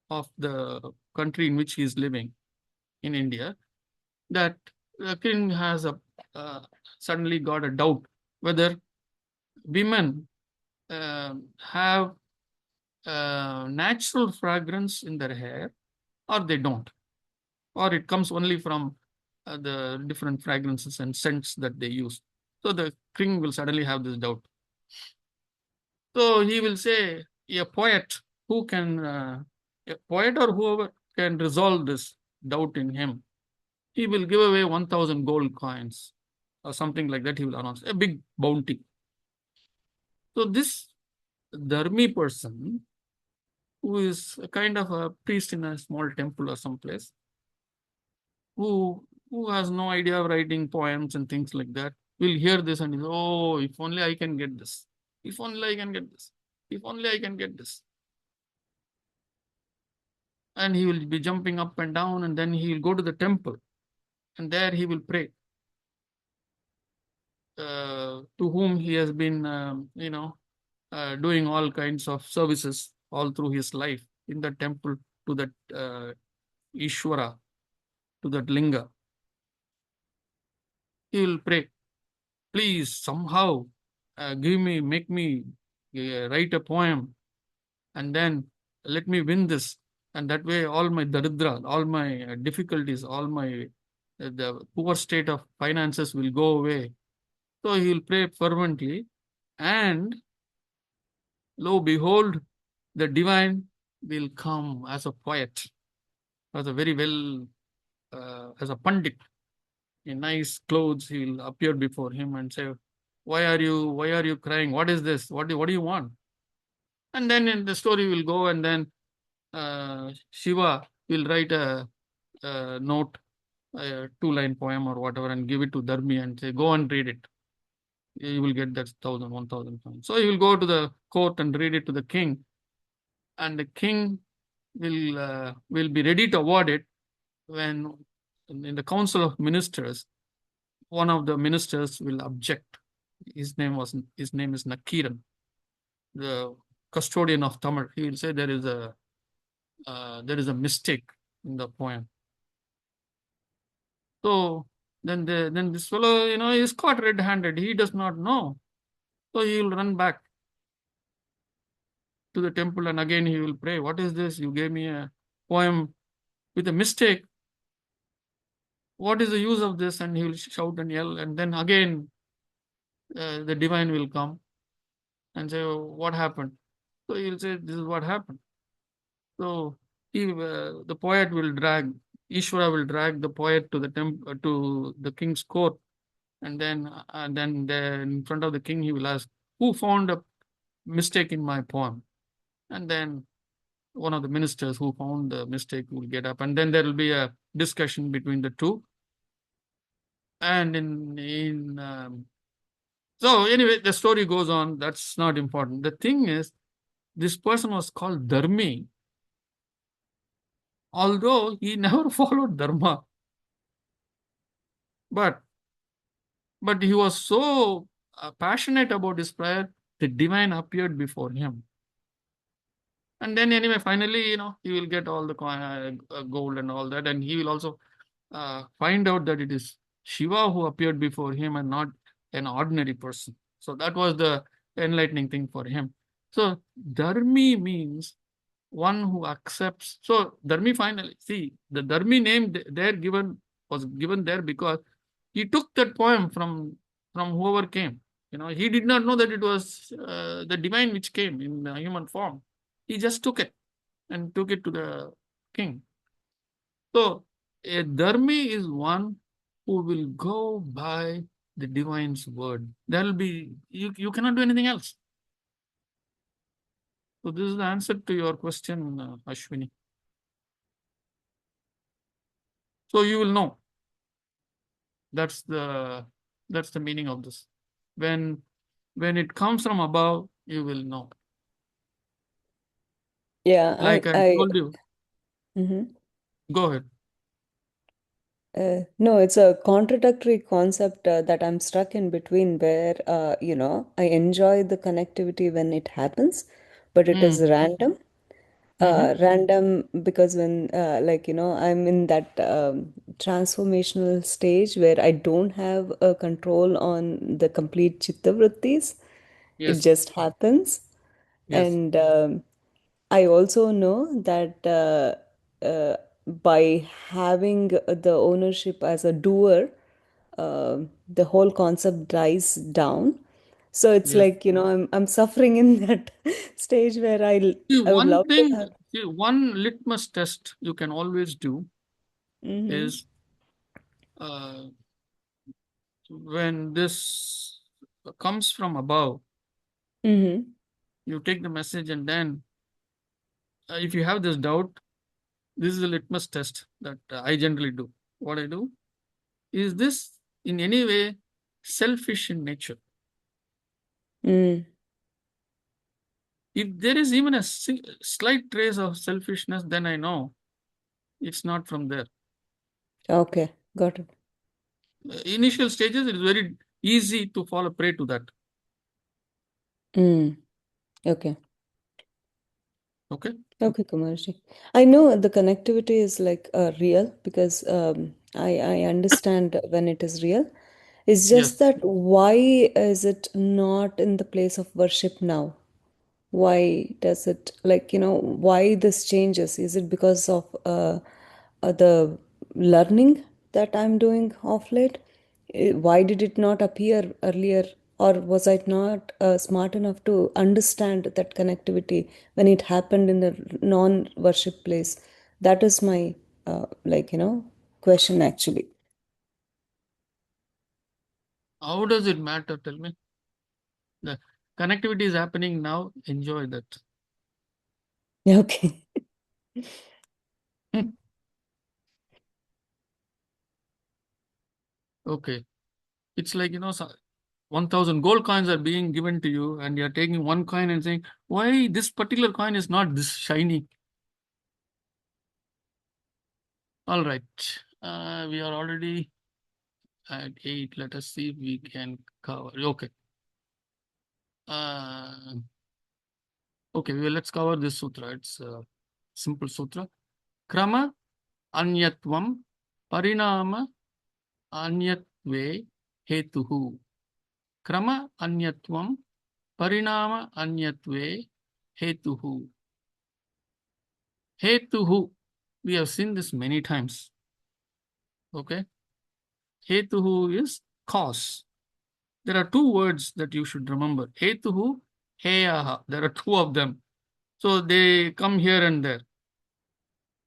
of the country in which he is living in India, that the king has suddenly got a doubt whether women have natural fragrance in their hair or they don't, or it comes only from the different fragrances and scents that they use. So the king will suddenly have this doubt. So he will say, a poet or whoever can resolve this doubt in him, he will give away 1,000 gold coins or something like that. He will announce a big bounty. So this Dharmi person, who is a kind of a priest in a small temple or someplace, who has no idea of writing poems and things like that, will hear this and oh, if only I can get this. If only I can get this. If only I can get this. And he will be jumping up and down, and then he will go to the temple, and there he will pray to whom he has been, doing all kinds of services all through his life in the temple, to that Ishwara, to that Linga. He will pray, please somehow make me write a poem, and then let me win this. And that way all my daridra, all my difficulties, all my the poor state of finances will go away. So he will pray fervently, and lo behold, the divine will come as a poet, as a very well, as a pandit, in nice clothes. He will appear before him and say, why are you crying? What is this? What do you want? And then in the story will go, and then Shiva will write a note, a 2-line poem or whatever, and give it to Dharmi and say, go and read it. You will get that 1,000 points. So he will go to the court and read it to the king, and the king will be ready to award it when in the council of ministers, one of the ministers will object. His name is Nakiran, the custodian of Tamil. He will say there is a mistake in the poem. So then this fellow, is caught red-handed. He does not know. So he will run back to the temple, and again he will pray, what is this? You gave me a poem with a mistake. What is the use of this? And he will shout and yell, and then again the divine will come and say, what happened? So he will say, this is what happened. So the poet will Ishvara will drag the poet to the to the king's court, and then in front of the king he will ask, who found a mistake in my poem? And then one of the ministers who found the mistake will get up, and then there will be a discussion between the two. And so anyway, the story goes on. That's not important. The thing is, this person was called Dharmi, although he never followed Dharma. But he was so passionate about his prayer, the divine appeared before him. And then anyway, finally, he will get all the gold and all that, and he will also find out that it is Shiva who appeared before him and not an ordinary person. So that was the enlightening thing for him. So Dharmi means one who accepts. So Dharmi finally, see, the Dharmi name there was given there because he took that poem from whoever came. He did not know that it was the divine which came in human form. He just took it and took it to the king. So a Dharmi is one who will go by the divine's word. There will be, you cannot do anything else. So this is the answer to your question, Ashwini. So you will know. That's the meaning of this. When it comes from above, you will know. Yeah, Like I I told you. mhm. Go ahead. No, it's a contradictory concept that I'm stuck in between where, I enjoy the connectivity when it happens, but it is random. Random because when, I'm in that transformational stage where I don't have a control on the complete chitta vrittis. It Yes. just happens. Yes. And I also know that by having the ownership as a doer, the whole concept dies down. So it's Yes. like, I'm suffering in that stage where See, I would love to have. one litmus test you can always do Mm-hmm. is when this comes from above, Mm-hmm. you take the message and then if you have this doubt, this is a litmus test that I generally do. What I do is this in any way selfish in nature. Mm. If there is even a slight trace of selfishness, then I know it's not from there. Okay, got it. Initial stages, it is very easy to fall a prey to that. Okay. Okay. Okay, Kumarji. I know the connectivity is like real because I understand when it is real. It's Yes. just that why is it not in the place of worship now? Why does it why this changes? Is it because of the learning that I'm doing off late? Why did it not appear earlier? Or was I not smart enough to understand that connectivity when it happened in a non-worship place? That is my question actually. How does it matter? Tell me. The connectivity is happening now. Enjoy that. Okay. Okay. It's like, 1,000 gold coins are being given to you, and you're taking one coin and saying, why this particular coin is not this shiny? All right. We are already at 8. Let us see if we can cover. Okay. Okay, let's cover this sutra. It's a simple sutra. Krama anyatvam parinama anyatve hetuhu. Krama anyatvam parinama anyatve hetuhu. Hetuhu. We have seen this many times. Okay. Hetuhu is cause. There are two words that you should remember. Hetuhu, heyaha. There are two of them. So they come here and there.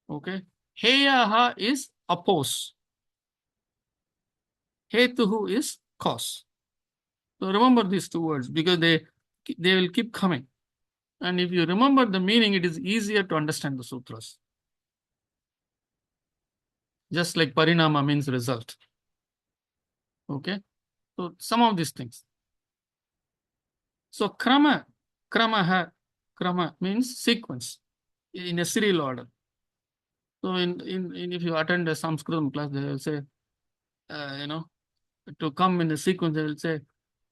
Okay. Heyaha is oppose. Hetuhu is cause. So remember these two words because they will keep coming. And if you remember the meaning, it is easier to understand the sutras. Just like parinama means result. Okay. So some of these things. So krama means sequence in a serial order. So in if you attend a Sanskritam class, they will say, to come in the sequence, they will say,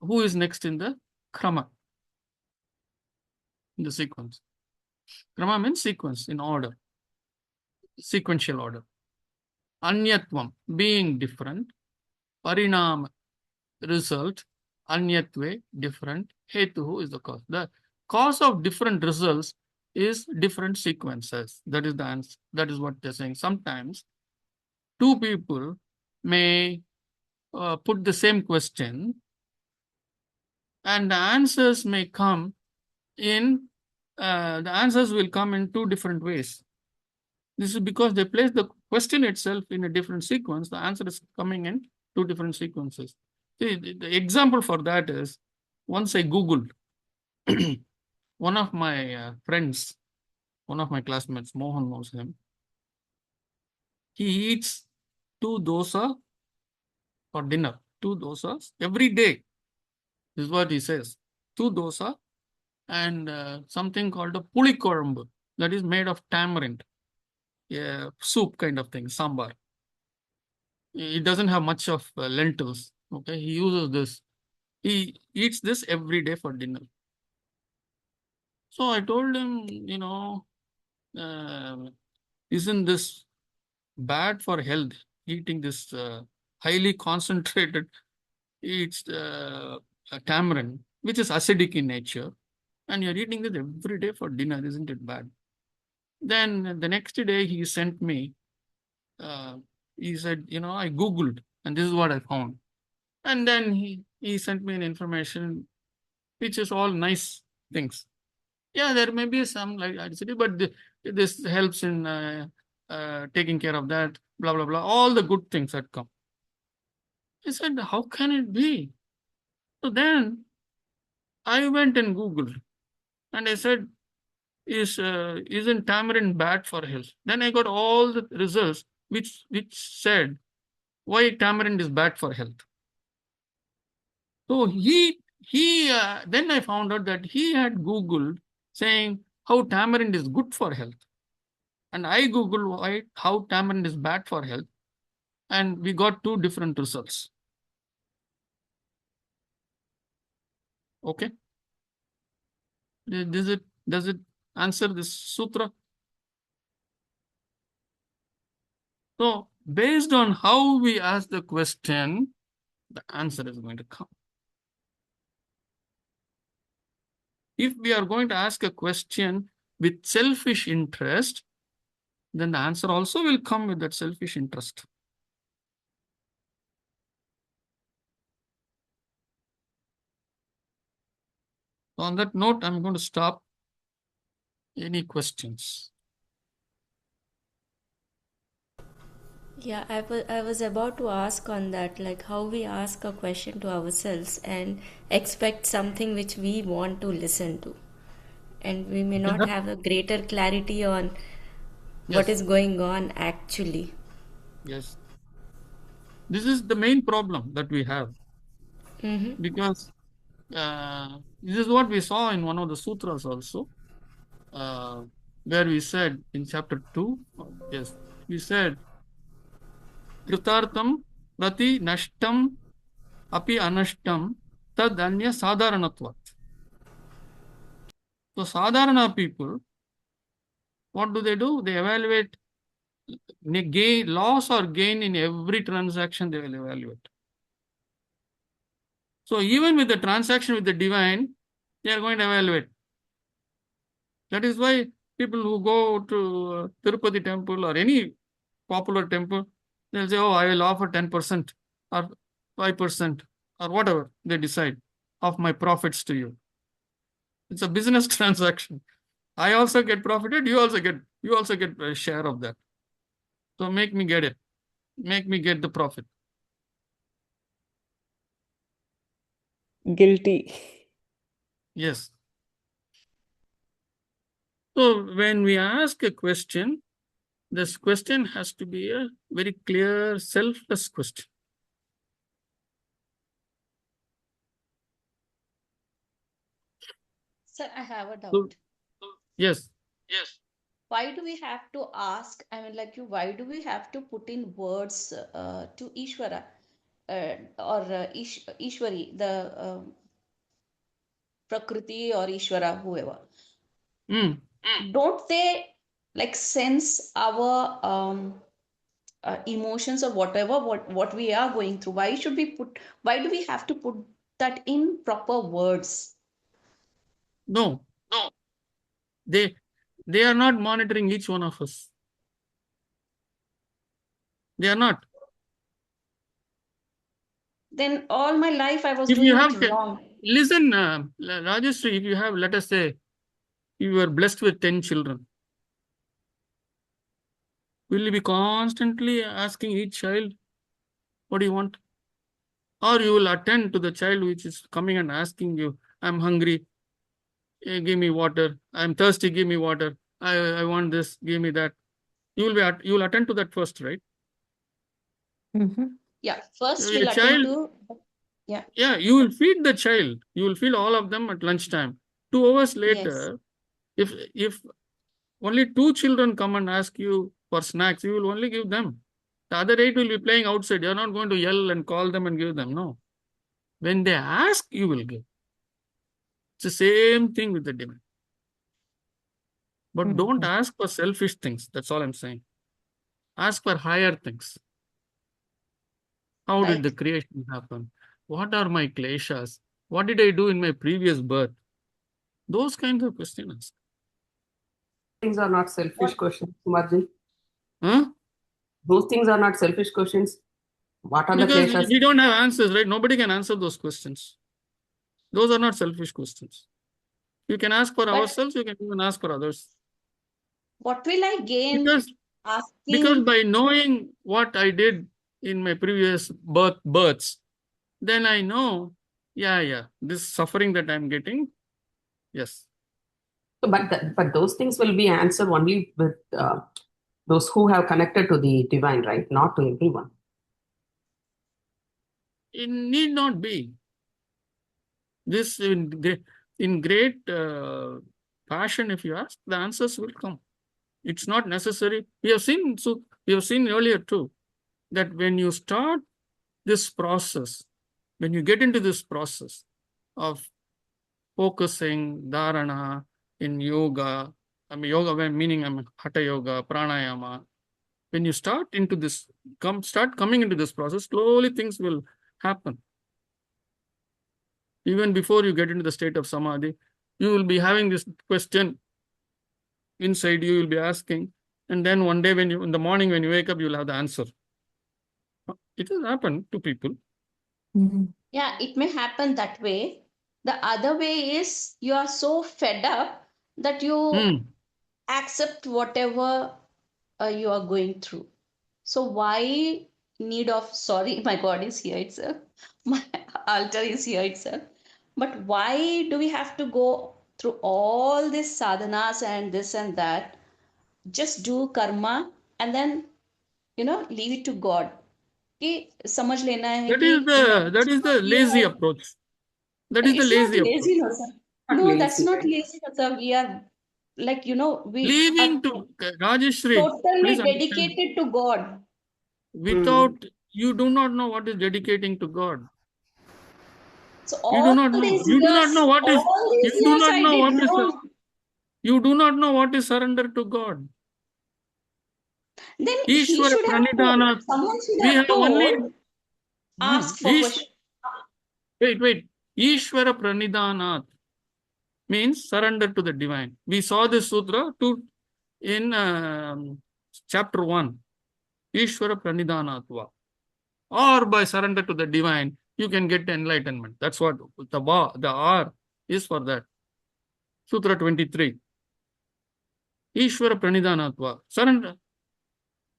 who is next in the krama? In the sequence. Krama means sequence in order, sequential order. Anyatvam, being different. Parinama, result. Anyatve, different. Hetuhu is the cause. The cause of different results is different sequences. That is the answer. That is what they're saying. Sometimes two people may put the same question, and the answers may come in, the answers will come in two different ways. This is because they place the question itself in a different sequence. The answer is coming in two different sequences. See, the example for that is, once I Googled, one of my friends, one of my classmates, Mohan knows him. He eats 2 dosa for dinner, 2 dosas every day. This is what he says. 2 dosa and something called a pulikorambu, that is made of tamarind, soup kind of thing, sambar. It doesn't have much of lentils. Okay, he uses this. He eats this every day for dinner. So I told him, isn't this bad for health? Eating this highly concentrated, it's tamarind, which is acidic in nature, and you're eating this every day for dinner. Isn't it bad? Then the next day he sent me. He said, I Googled, and this is what I found. And then he sent me an information, which is all nice things. Yeah, there may be some like acidity, but this helps in taking care of that, blah, blah, blah, all the good things that come. I said, how can it be? So then I went and Googled, and I said, isn't tamarind bad for health? Then I got all the results which said why tamarind is bad for health. So then I found out that he had Googled saying how tamarind is good for health. And I Googled how tamarind is bad for health. And we got two different results. Okay. Does it answer this sutra? So based on how we ask the question, the answer is going to come. If we are going to ask a question with selfish interest, then the answer also will come with that selfish interest. On that note, I'm going to stop. Any questions? Yeah, I was about to ask on that, like how we ask a question to ourselves and expect something which we want to listen to. And we may not have a greater clarity on what Yes. is going on actually. Yes. This is the main problem that we have. Because this is what we saw in one of the sutras also, where we said in chapter 2, yes, we said, Kritartam prati nashtam api anashtam tad anya sadharanatvat. So sadharana people, what do? They evaluate loss or gain in every transaction. They will evaluate. So even with the transaction with the divine, they are going to evaluate. That is why people who go to Tirupati temple or any popular temple, they'll say, oh, I will offer 10% or 5% or whatever they decide of my profits to you. It's a business transaction. I also get profited. You also get a share of that. So make me get it. Make me get the profit. Guilty. Yes. So when we ask a question, this question has to be a very clear, selfless question. Sir, I have a So, doubt. yes. Why do we have to ask? I mean, like why do we have to put in words to Ishvara or Ishwari, the Prakriti or Ishvara, whoever? Don't they like sense our emotions or whatever what we are going through? Why do we have to put that in proper words. No, they are not monitoring each one of us. They are not. Then all my life I was If you doing have it wrong. listen, Rajeshri, if you have, let us say, you are blessed with 10 children, will you be constantly asking each child, what do you want? Or you will attend to the child which is coming and asking you, I'm hungry, give me water. I'm thirsty, give me water. I want this, give me that. You will attend to that first, right? Yeah, first A we'll attend child, to, yeah, yeah, you will feed the child. You will feed all of them at lunchtime. 2 hours yes, later, if only 2 children come and ask you for snacks, you will only give them. The other 8 will be playing outside. You're not going to yell and call them and give them. No. When they ask, you will give. It's the same thing with the divine. But don't ask for selfish things. That's all I'm saying. Ask for higher things. How did the right. creation happen? What are my kleshas? What did I do in my previous birth? Those kinds of questions. Things are not selfish What, questions, Sumarji. Huh? Those things are not selfish questions. What are the Because kleshas? we don't have answers, right? Nobody can answer those questions. Those are not selfish questions. You can ask for but ourselves, you can even ask for others. what will I gain Because asking? by knowing what I did in my previous births, then I know, yeah, this suffering that I'm getting, yes. But those things will be answered only with those who have connected to the divine, right? Not to everyone. It need not be. This in great passion, if you ask, the answers will come. It's not necessary. We have seen earlier too, that when you start this process, when you get into this process of focusing, dharana, in yoga, yoga meaning hatha yoga, pranayama, when you start into this, start coming into this process, slowly things will happen. Even before you get into the state of samadhi, you will be having this question inside you, will be asking, and then one day in the morning when you wake up, you'll have the answer. It has happened to people. Yeah, it may happen that way. The other way is you are so fed up that you accept whatever you are going through. So why need of, sorry, my God is here itself. My altar is here itself. But why do we have to go through all these sadhanas and this and that? Just do karma and then, leave it to God. कि समझ लेना है कि That is the lazy approach. That is the it's not lazy approach. lazy, no, sir. No, that's not lazy, sir. We are like, we are Leaving to Rajeshri, totally please understand. dedicated to God. Without, you do not know what is dedicating to God. So You do all not know. these You do years, not know what is. all these You do years not I know did what is. wrong. You do not know what is surrender to God. Then he Ishvara should have told. Pranidhana. Someone should We have have told. only. Ask for question. Wait. Ishvara Pranidhanat means surrender to the divine. We saw this sutra in chapter 1. Ishvara Pranidhanatva. Or by surrender to the divine, you can get enlightenment. That's what the R is for that. Sutra 23. Ishvara Pranidhanatva. Surrender.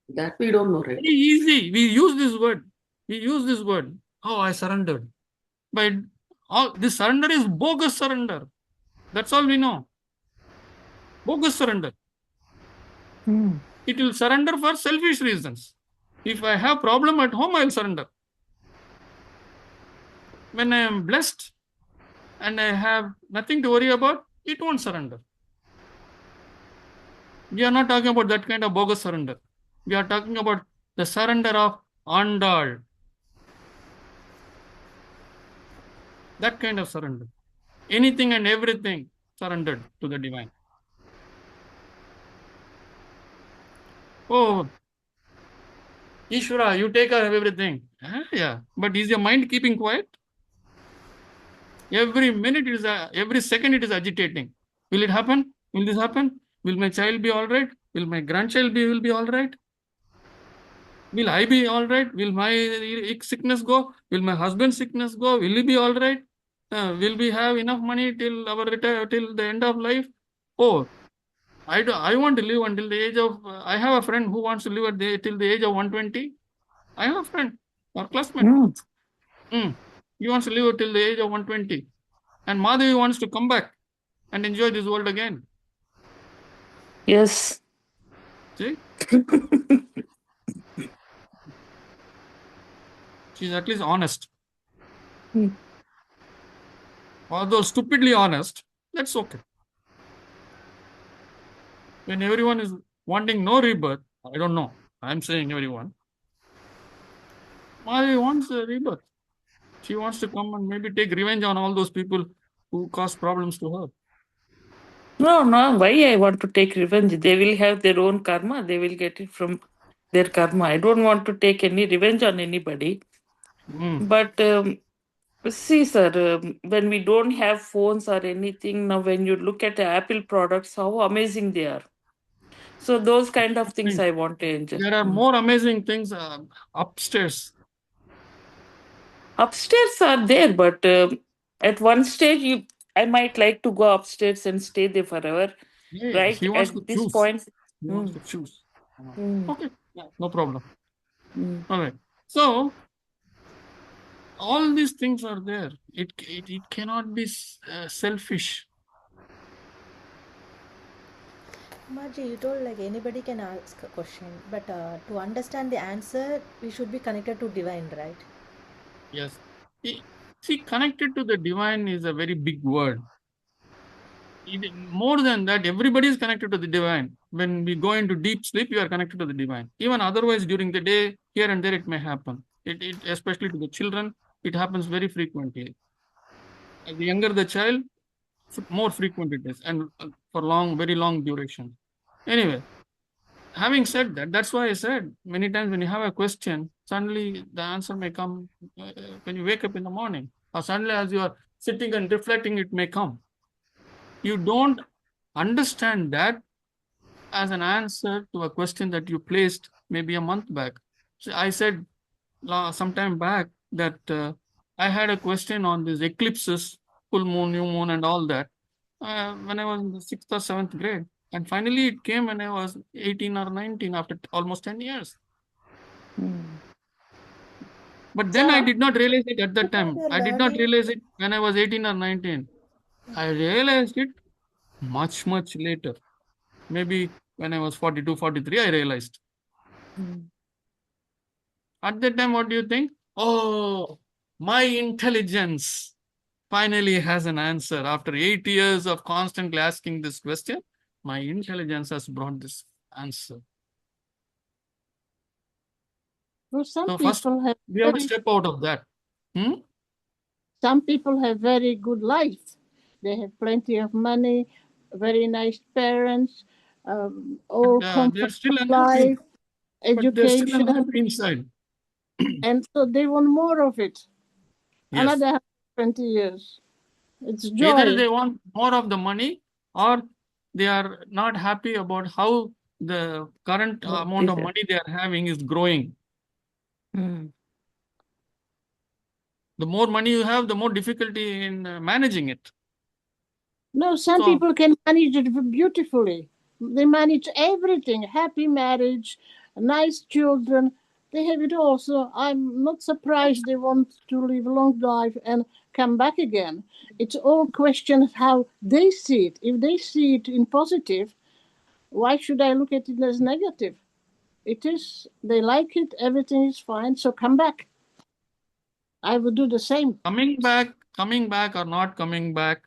That we don't know, right? Very easy. We use this word. Oh, I surrendered. But this surrender is bogus surrender. That's all we know. Bogus surrender. It will surrender for selfish reasons. If I have problem at home, I will surrender. When I am blessed and I have nothing to worry about, it won't surrender. We are not talking about that kind of bogus surrender. We are talking about the surrender of Andal. That kind of surrender. Anything and everything surrendered to the divine. Oh, Ishvara, you take care of everything. Yeah. But is your mind keeping quiet? Every minute it is, every second it is agitating. Will it happen? Will this happen? Will my child be all right? Will my grandchild will be all right? Will I be all right? Will my sickness go? Will my husband's sickness go? Will he be all right? Will we have enough money till our retire till the end of life? Oh, I want to live until the age of. I have a friend who wants to live till the age of 120. I have a friend or classmate. He wants to live till the age of 120. And Madhavi wants to come back and enjoy this world again. Yes. See? She's at least honest. Although stupidly honest, that's okay. When everyone is wanting no rebirth, I don't know. I'm saying everyone. Madhavi wants a rebirth. She wants to come and maybe take revenge on all those people who caused problems to her. No, why I want to take revenge? They will have their own karma. They will get it from their karma. I don't want to take any revenge on anybody. But see, sir, when we don't have phones or anything, now when you look at the Apple products, how amazing they are. So those kind of things I want to enjoy. There are more amazing things upstairs. Upstairs are there, but at one stage, I might like to go upstairs and stay there forever. Yeah, right? he wants At to this choose. point. He wants to choose. Okay, yeah, no problem. Mm. All right. So all these things are there. It cannot be selfish. Margie, you told like anybody can ask a question, but to understand the answer, we should be connected to divine, right? Yes. See, connected to the divine is a very big word. More than that, everybody is connected to the divine. When we go into deep sleep, you are connected to the divine. Even otherwise, during the day, here and there, it may happen. Especially to the children, it happens very frequently. The younger the child, more frequent it is, and for very long duration. Anyway, having said that, that's why I said many times when you have a question, suddenly the answer may come when you wake up in the morning, or suddenly as you are sitting and reflecting, it may come. You don't understand that as an answer to a question that you placed maybe a month back. So I said some time back that I had a question on these eclipses, full moon, new moon, and all that when I was in the 6th or 7th grade. And finally, it came when I was 18 or 19 after almost 10 years. But then I did not realize it at that time. I did not realize it when I was 18 or 19. I realized it much, much later. Maybe when I was 42, 43, I realized. At that time, what do you think? Oh, my intelligence finally has an answer. After 8 years of constantly asking this question, my intelligence has brought this answer. Well, some So people first, we have to step out of that. Some people have very good life. They have plenty of money, very nice parents, all comfortable life, education. But they're still unhappy inside. And so they want more of it. Yes. Another 20 years. It's joy. Either they want more of the money, or they are not happy about how the current amount of money they are having is growing. The more money you have, the more difficulty in managing it. No, some people can manage it beautifully. They manage everything. Happy marriage, nice children. They have it all. So I'm not surprised they want to live a long life and come back again. It's all question of how they see it. If they see it in positive, why should I look at it as negative? It is, they like it, everything is fine, so come back. I would do the same. Coming back or not coming back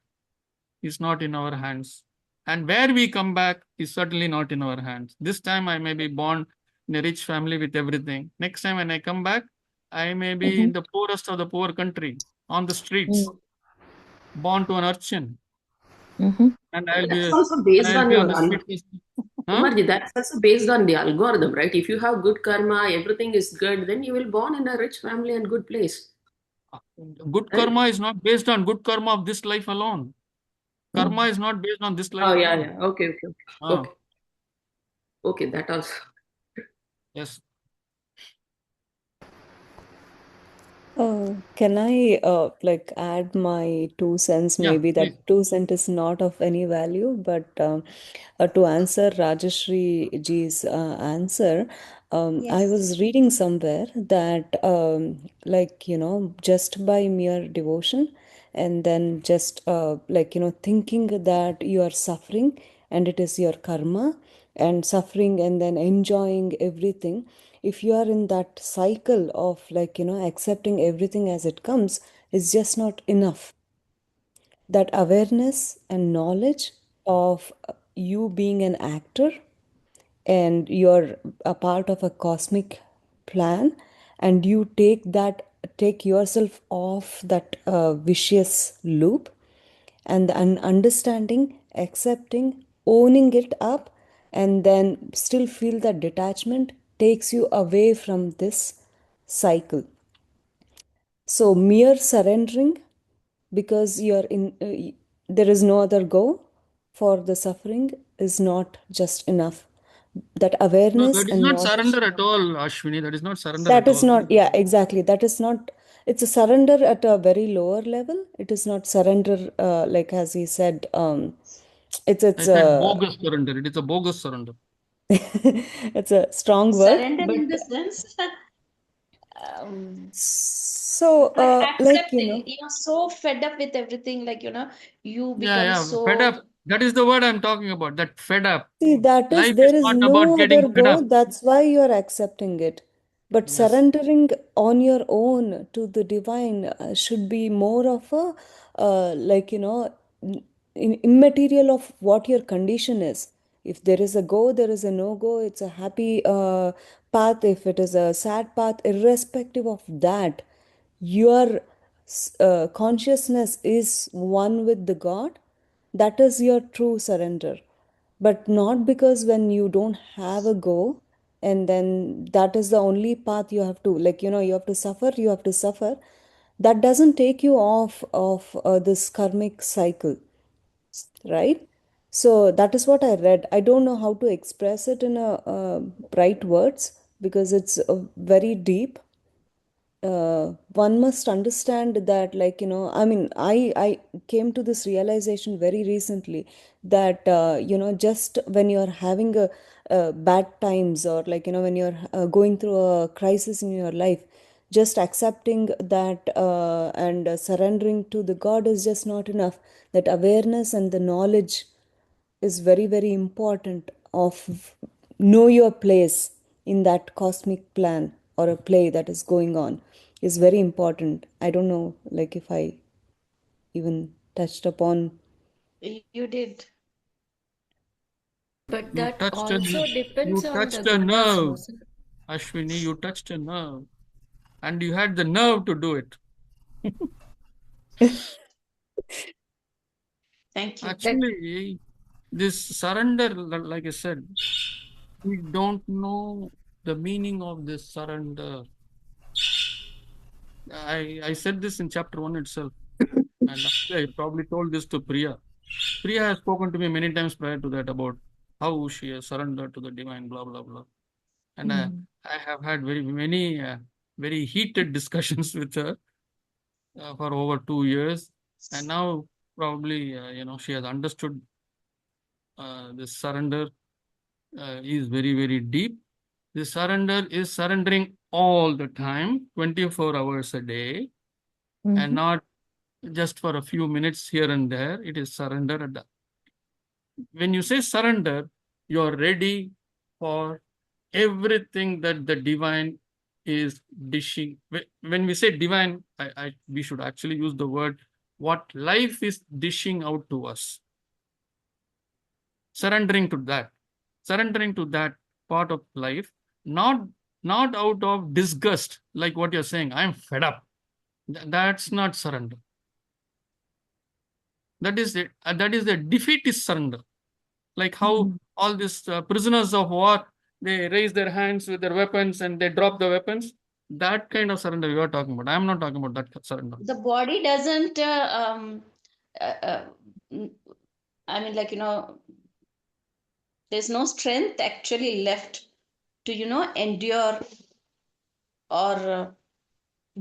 is not in our hands. And where we come back is certainly not in our hands. This time I may be born in a rich family with everything. Next time when I come back, I may be in the poorest of the poor country, on the streets, born to an urchin. And I'll be also based on your Huh? That's also based on the algorithm, right? If you have good karma, everything is good, then you will born in a rich family and good place. Good karma is not based on good karma of this life alone. Karma is not based on this life Oh, yeah, alone. yeah. Okay. Ah, Okay. Okay, that also. yes. Can I like add my 2 cents? Yeah, Maybe please. that 2 cent is not of any value, but to answer Rajashri ji's answer, I Yes. was reading somewhere that like just by mere devotion and then just like thinking that you are suffering and it is your karma and suffering and then enjoying everything, if you are in that cycle of like accepting everything as it comes, is just not enough. That awareness and knowledge of you being an actor and you're a part of a cosmic plan, and you take yourself off that vicious loop, and understanding, accepting, owning it up, and then still feel that detachment takes you away from this cycle. So mere surrendering because you're in there is no other go for the suffering is not just enough. That No, awareness that is and not knowledge, surrender at all, Ashwini. That is not surrender that at is all. not, yeah, exactly, that is not, it's a surrender at a very lower level. It is not surrender like as he said, it's I said a bogus surrender. It is a bogus surrender. it's a strong word, Surrender but in the sense, so like like accepting. You're so fed up with everything, like, you Yeah, become yeah. Fed so. up. That is the word I'm talking about. That fed up. see, that is, Life is there is not about no getting other fed go. up. That's why you are accepting it. But Yes. surrendering on your own to the divine should be more of a, like, immaterial of what your condition is. If there is a go, there is a no go. It's a happy path. If it is a sad path, irrespective of that, your consciousness is one with the God. That is your true surrender, but not because when you don't have a go and then that is the only path you have to, like, you have to suffer, that doesn't take you off of this karmic cycle, right? So that is what I read. I don't know how to express it in a right words because it's very deep. One must understand that, like, I mean, I came to this realization very recently that just when you're having a bad times, or like, when you're going through a crisis in your life, just accepting that and surrendering to the God is just not enough. That awareness and the knowledge is very, very important of know your place in that cosmic plan or a play that is going on is very important. I don't know, like, if I even touched upon. You did. But You that touched a also nerve. depends You on the touched a gurus, no, nerve. sir? Ashwini, you touched a nerve. And you had the nerve to do it. Thank you. Actually, this surrender, like I said, we don't know the meaning of this surrender. I said this in chapter 1 itself. And actually, I probably told this to Priya. Priya has spoken to me many times prior to that about how she has surrendered to the divine, blah, blah, blah. And I have had very many very heated discussions with her for over 2 years. And now probably, she has understood this surrender is very, very deep. The surrender is surrendering all the time, 24 hours a day, and not just for a few minutes here and there. It is surrender at the. When you say surrender, you're ready for everything that the divine is dishing. When we say divine, we should actually use the word what life is dishing out to us. Surrendering to that part of life, not out of disgust, like what you're saying, I'm fed up. That's not surrender. That is the defeatist surrender. Like how all these prisoners of war, they raise their hands with their weapons and they drop the weapons. that kind of surrender you are talking about. I am not talking about that surrender. The body doesn't, mm, I mean, like, there's no strength actually left to, endure or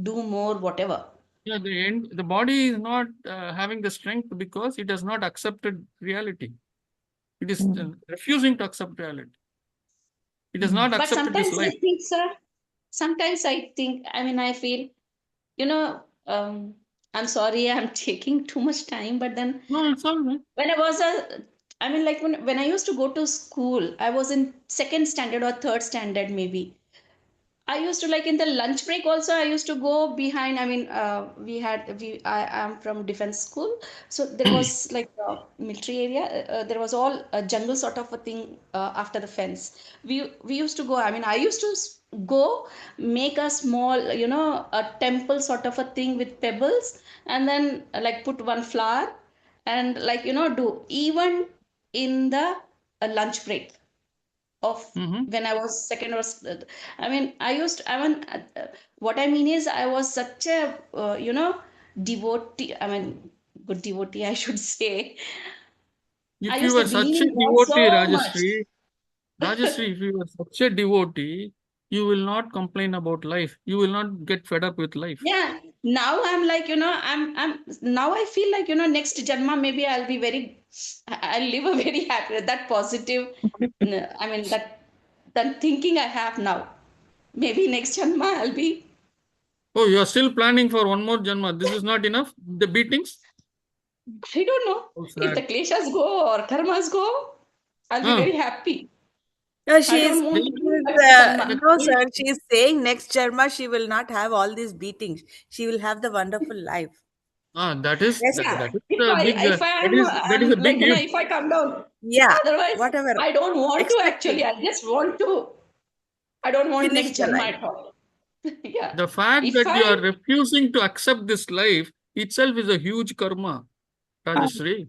do more, whatever. Yeah, the body is not having the strength because it has not accepted reality. It is refusing to accept reality. It has not But accepted this sometimes I life. think, sir, I feel, I'm sorry, I'm taking too much time, but then No, it's all right. when I was when I used to go to school, I was in second standard or third standard, maybe. I used to like in the lunch break also. I used to go behind. I am from defense school, so there was like a military area. There was all a jungle sort of a thing after the fence. We used to go. I used to go make a small, a temple sort of a thing with pebbles, and then like put one flower, and like do even in the lunch break of when I was second or what I mean is I was such a devotee. Good devotee, I should say. I If you used to were such believe a in God devotee, so much. Rajashree, if you were such a devotee, you will not complain about life. You will not get fed up with life. Yeah. Now I'm like, I'm now I feel like, next Janma, maybe I'll live a very happy, that positive, that thinking I have now. Maybe next Janma I'll be. Oh, you are still planning for one more Janma. This is not enough? The beatings? I don't know. Oh, If the sad. kleshas go or karmas go, I'll be very happy. No, I don't want to do next Janma. no, sir. She is saying next Jarma she will not have all these beatings. She will have the wonderful life. That is Yes, Yeah. sir. that is a big If I am, that is a big like, if. if I come down, Yeah, otherwise, whatever. I don't want to actually. Expecting. I just want to, I don't want Finish next the Janma life. at all. Yeah. The fact If that you are I, refusing to accept this life itself is a huge karma, Rajashree.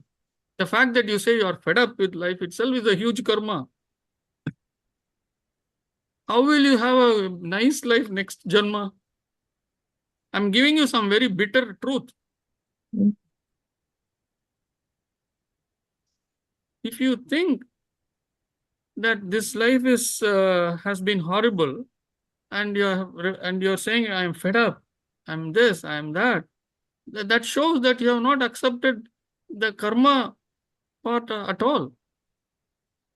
The fact that you say you are fed up with life itself is a huge karma. How will you have a nice life next Janma? I'm giving you some very bitter truth. If you think that this life is has been horrible, and you're saying I am fed up, I'm this, I am that, that shows that you have not accepted the karma part at all.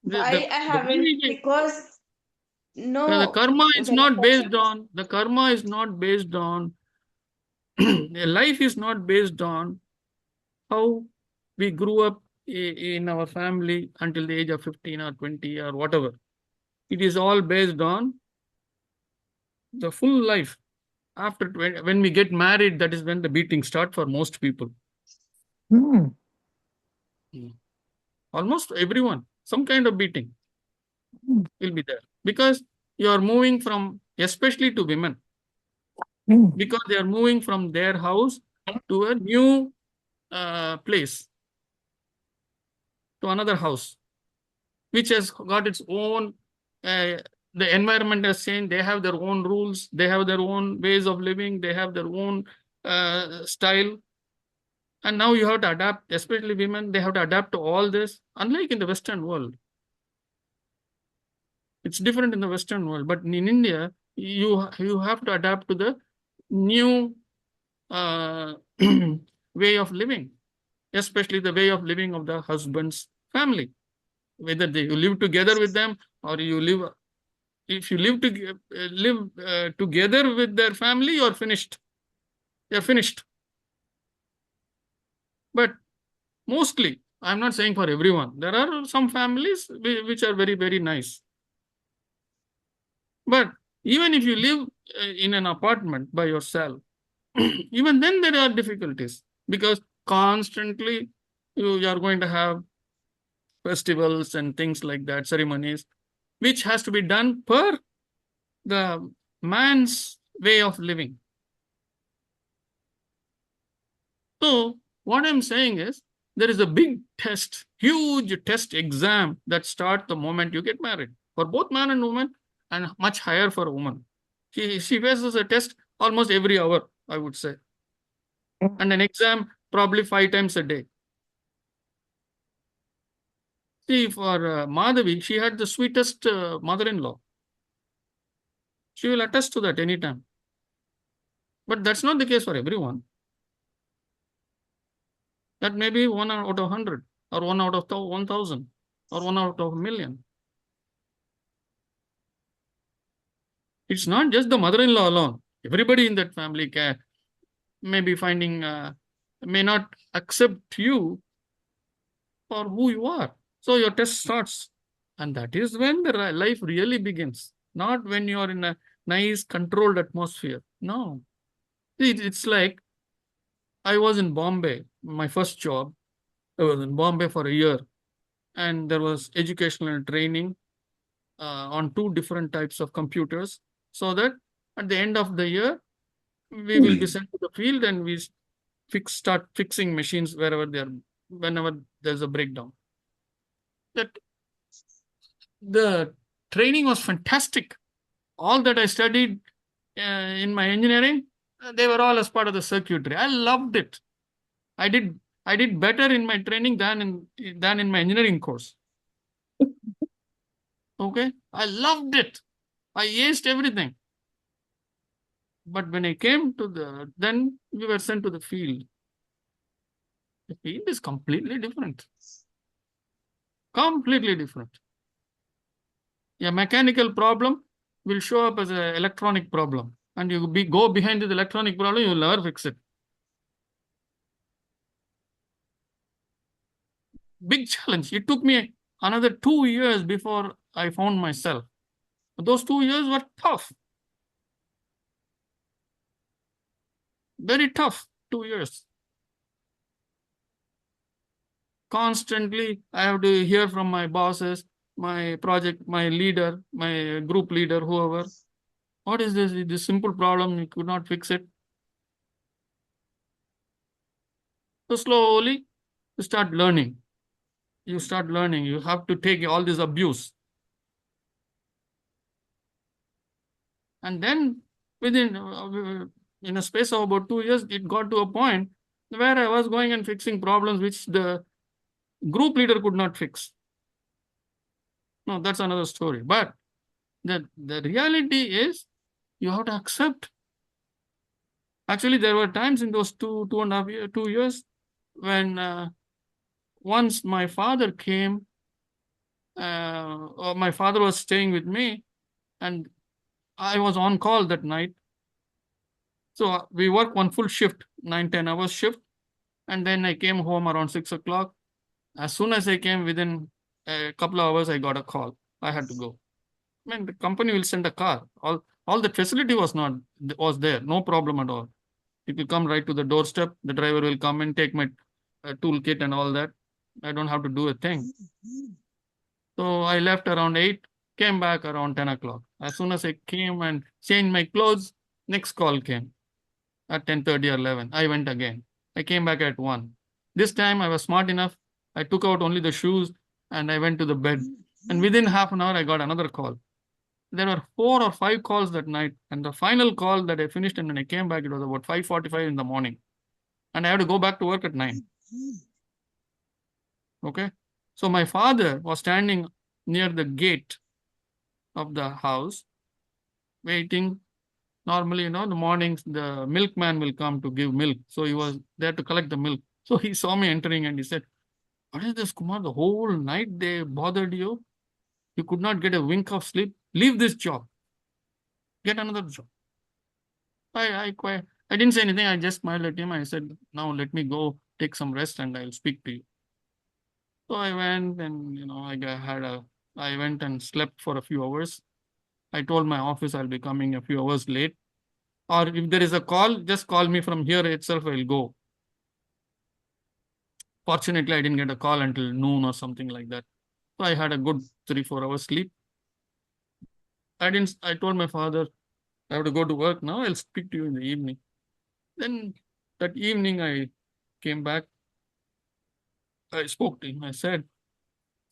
why I haven't, because The no, karma is when a not based person, on the karma is not based on life is not based on how we grew up in our family until the age of 15 or 20 or whatever. It is all based on the full life. After when we get married, that is when the beating start for most people. Almost everyone, some kind of beating will be there because you are moving from, especially to women, because they are moving from their house to a new place, to another house, which has got its own. The environment has changed. They have their own rules. They have their own ways of living. They have their own style. And now you have to adapt, especially women, they have to adapt to all this. Unlike in the Western world, it's different in the Western world. But in India, you have to adapt to the new way of living, especially the way of living of the husband's family. Whether you live together with them or you live, if you live together with their family, you're finished. You're finished. But mostly, I'm not saying for everyone. There are some families which are very, very nice. But even if you live in an apartment by yourself, even then there are difficulties because constantly you are going to have festivals and things like that, ceremonies, which has to be done per the man's way of living. So what I'm saying is there is a big test, huge test exam that starts the moment you get married for both man and woman and much higher for a woman. She faces a test almost every hour, I would say. And an exam probably 5 times a day. See, for Madhavi, she had the sweetest mother-in-law. She will attest to that anytime. But that's not the case for everyone. That may be 1 out of 100, or 1 out of 1,000, or 1 out of a million. It's not just the mother-in-law alone. Everybody in that family may be finding, may not accept you for who you are. So your test starts. And that is when the life really begins. Not when you are in a nice, controlled atmosphere. No. It's like I was in Bombay, my first job. I was in Bombay for a year. And there was educational training on 2 different types of computers. So that at the end of the year, we will be sent to the field and we start fixing machines whenever there's a breakdown. That the training was fantastic. All that I studied in my engineering, they were all as part of the circuitry. I loved it. I did better in my training than in my engineering course. Okay, I loved it. I aced everything. But when I came to then we were sent to the field. The field is completely different. Completely different. A mechanical problem will show up as an electronic problem. And you go behind the electronic problem, you will never fix it. Big challenge. It took me another 2 years before I found myself. Those 2 years were tough. Very tough 2 years. Constantly, I have to hear from my bosses, my project, my leader, my group leader, whoever. What is this? This simple problem, you could not fix it. So slowly, you start learning. You start learning. You have to take all this abuse. And then within in a space of about 2 years, it got to a point where I was going and fixing problems which the group leader could not fix. No, that's another story. But the reality is you have to accept. Actually, there were times in those 2 years when once my father came, or my father was staying with me, and I was on call that night. So we work one full shift, 9-10 hours shift. And then I came home around 6 o'clock. As soon as I came, within a couple of hours, I got a call. I had to go. I mean, the company will send a car. All the facility was there. No problem at all. It will come right to the doorstep. The driver will come and take my toolkit and all that. I don't have to do a thing. So I left around 8, came back around 10 o'clock. As soon as I came and changed my clothes, next call came at 10:30 or 11. I went again. I came back at 1. This time I was smart enough. I took out only the shoes and I went to the bed. And within half an hour, I got another call. There were 4 or 5 calls that night. And the final call that I finished, and when I came back, it was about 5:45 in the morning. And I had to go back to work at 9. Okay. So my father was standing near the gate of the house, waiting. Normally, the mornings, the milkman will come to give milk. So he was there to collect the milk. So he saw me entering and he said, "What is this, Kumar? The whole night they bothered you. You could not get a wink of sleep. Leave this job. Get another job." I didn't say anything. I just smiled at him. I said, "Now let me go take some rest and I'll speak to you." So I went and, I went and slept for a few hours. I told my office I'll be coming a few hours late. Or if there is a call, just call me from here itself, I'll go. Fortunately, I didn't get a call until noon or something like that. So I had a good 3-4 hours sleep. I told my father, I have to go to work now. I'll speak to you in the evening. Then that evening I came back. I spoke to him. I said,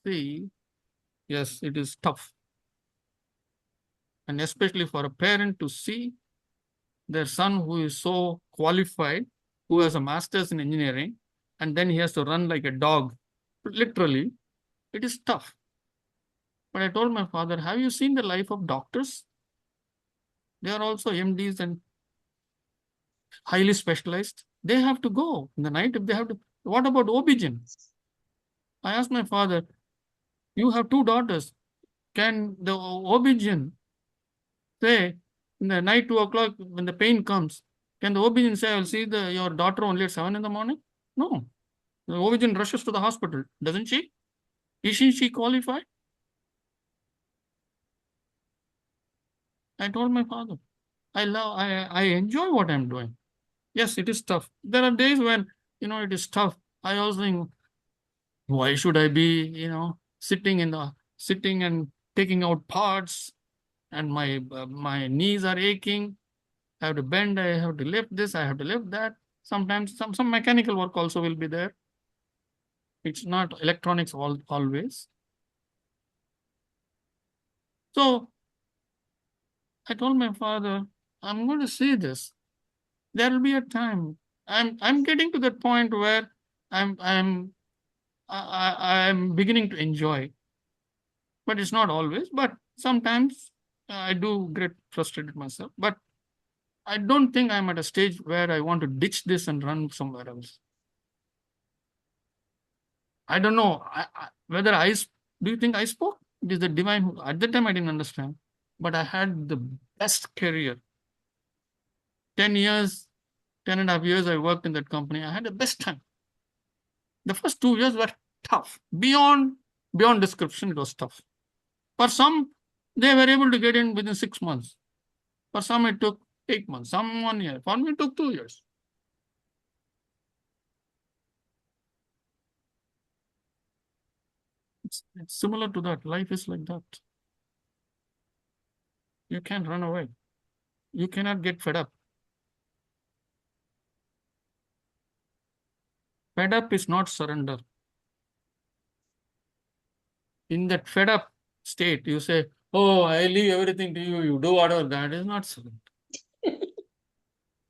"See, yes, it is tough. And especially for a parent to see their son who is so qualified, who has a master's in engineering, and then he has to run like a dog. Literally, it is tough. But I told my father, have you seen the life of doctors? They are also MDs and highly specialized. They have to go in the night if they have to. What about OB-GYN? I asked my father, you have 2 daughters. Can the OB-GYN say in the night 2 o'clock when the pain comes, can the OB-GYN say, I'll see your daughter only at 7 in the morning? No. The OB-GYN rushes to the hospital, doesn't she? Isn't she qualified? I told my father, I enjoy what I'm doing. Yes, it is tough. There are days when, it is tough. I also think, why should I be, sitting and taking out parts, and my knees are aching. I have to bend, I have to lift this, I have to lift that. Sometimes some mechanical work also will be there. It's not electronics always. So I told my father, I'm going to say this. There will be a time. I'm getting to that point where I'm beginning to enjoy. But it's not always. But sometimes I do get frustrated myself. But I don't think I'm at a stage where I want to ditch this and run somewhere else. I don't know whether do you think I spoke? It is the divine who, at that time I didn't understand. But I had the best career. 10 years, 10 and a half years I worked in that company. I had the best time. The first 2 years were tough. Beyond description, it was tough. For some, they were able to get in within 6 months. For some, it took 8 months, some 1 year. For me, it took 2 years. It's similar to that. Life is like that. You can't run away. You cannot get fed up. Fed up is not surrender. In that fed up state, you say, oh, I leave everything to you. You do whatever. That is not surrender.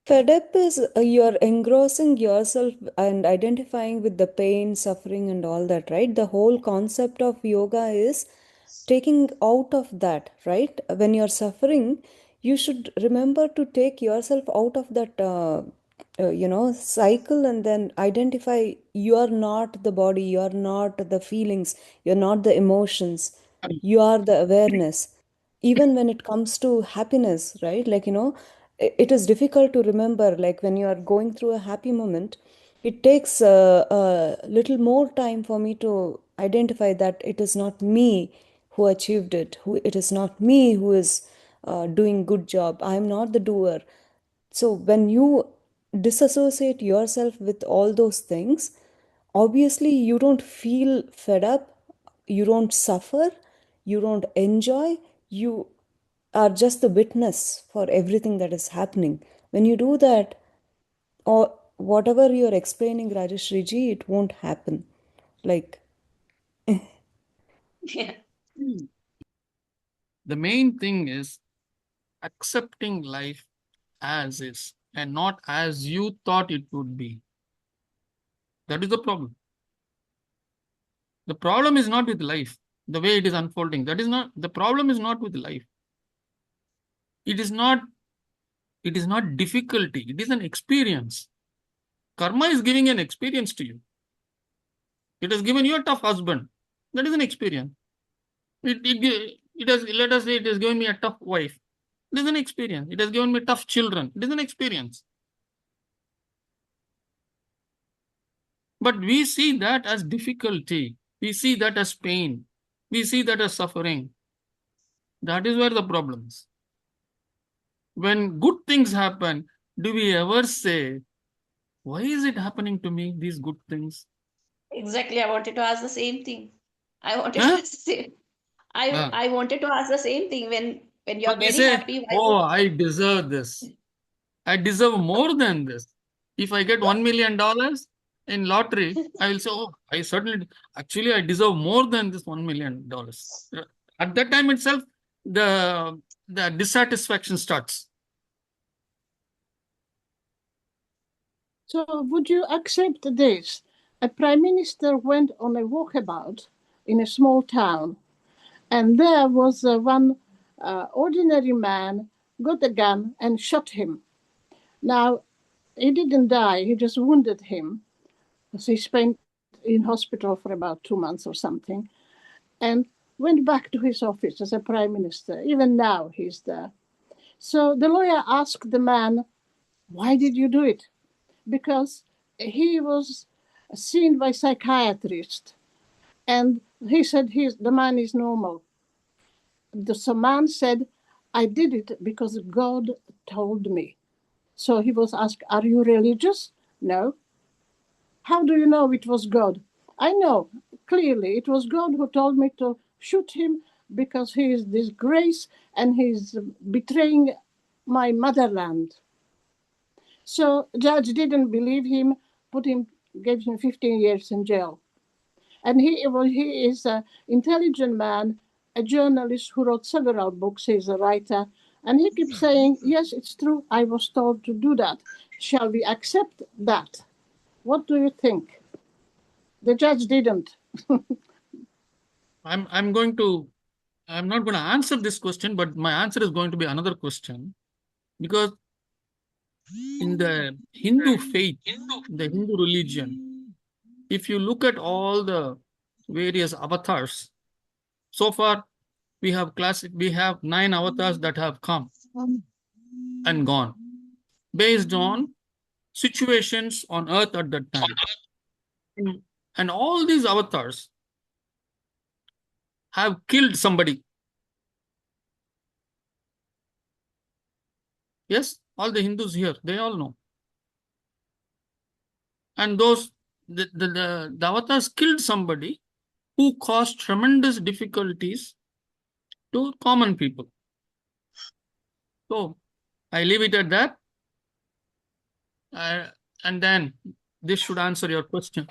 Fed up is you're engrossing yourself and identifying with the pain, suffering, and all that, right? The whole concept of yoga is taking out of that, right? When you're suffering, you should remember to take yourself out of that, cycle, and then identify you are not the body, you are not the feelings, you're not the emotions, you are the awareness. Even when it comes to happiness, right? Like, it is difficult to remember, like when you are going through a happy moment, it takes a little more time for me to identify that it is not me who achieved it, who it is not me who is doing good job. I am not the doer. So when you disassociate yourself with all those things, obviously you don't feel fed up, you don't suffer, you don't enjoy, you are just the witness for everything that is happening. When you do that, or whatever you're explaining, Rajeshri ji, it won't happen. Like, Yeah. The main thing is accepting life as is and not as you thought it would be. That is the problem. The problem is not with life, the way it is unfolding. The problem is not with life. It is not difficulty. It is an experience. Karma is giving an experience to you. It has given you a tough husband. That is an experience. It has, let us say, it has given me a tough wife. It is an experience. It has given me tough children. It is an experience. But we see that as difficulty. We see that as pain. We see that as suffering. That is where the problem is. When good things happen, do we ever say, why is it happening to me, these good things? Exactly. I wanted to ask the same thing. I wanted Huh? to say, I wanted to ask the same thing. When you're But we very say, happy, oh, I deserve this. I deserve more than this. If I get $1 million in lottery, I will say, oh, actually, I deserve more than this $1 million. At that time itself, the the dissatisfaction starts. So would you accept this? A prime minister went on a walkabout in a small town, and there was one ordinary man got a gun and shot him. Now, he didn't die, he just wounded him. So he spent in hospital for about 2 months or something, and went back to his office as a prime minister. Even now, he's there. So the lawyer asked the man, "Why did you do it?" Because he was seen by psychiatrists, and he said the man is normal. The man said, "I did it because God told me." So he was asked, "Are you religious?" "No." "How do you know it was God?" "I know clearly it was God who told me to shoot him because he is disgrace and he's betraying my motherland." So judge didn't believe him, gave him 15 years in jail. And he is an intelligent man, a journalist who wrote several books. He's a writer. And he keeps saying, "Yes, it's true. I was told to do that. Shall we accept that?" What do you think? The judge didn't. I'm not going to answer this question, but my answer is going to be another question. Because in the Hindu faith, the Hindu religion, if you look at all the various avatars, so far we have 9 avatars that have come and gone based on situations on earth at that time. And all these avatars have killed somebody. Yes, all the Hindus here, they all know. And the avatars killed somebody who caused tremendous difficulties to common people. So I leave it at that. And then this should answer your question.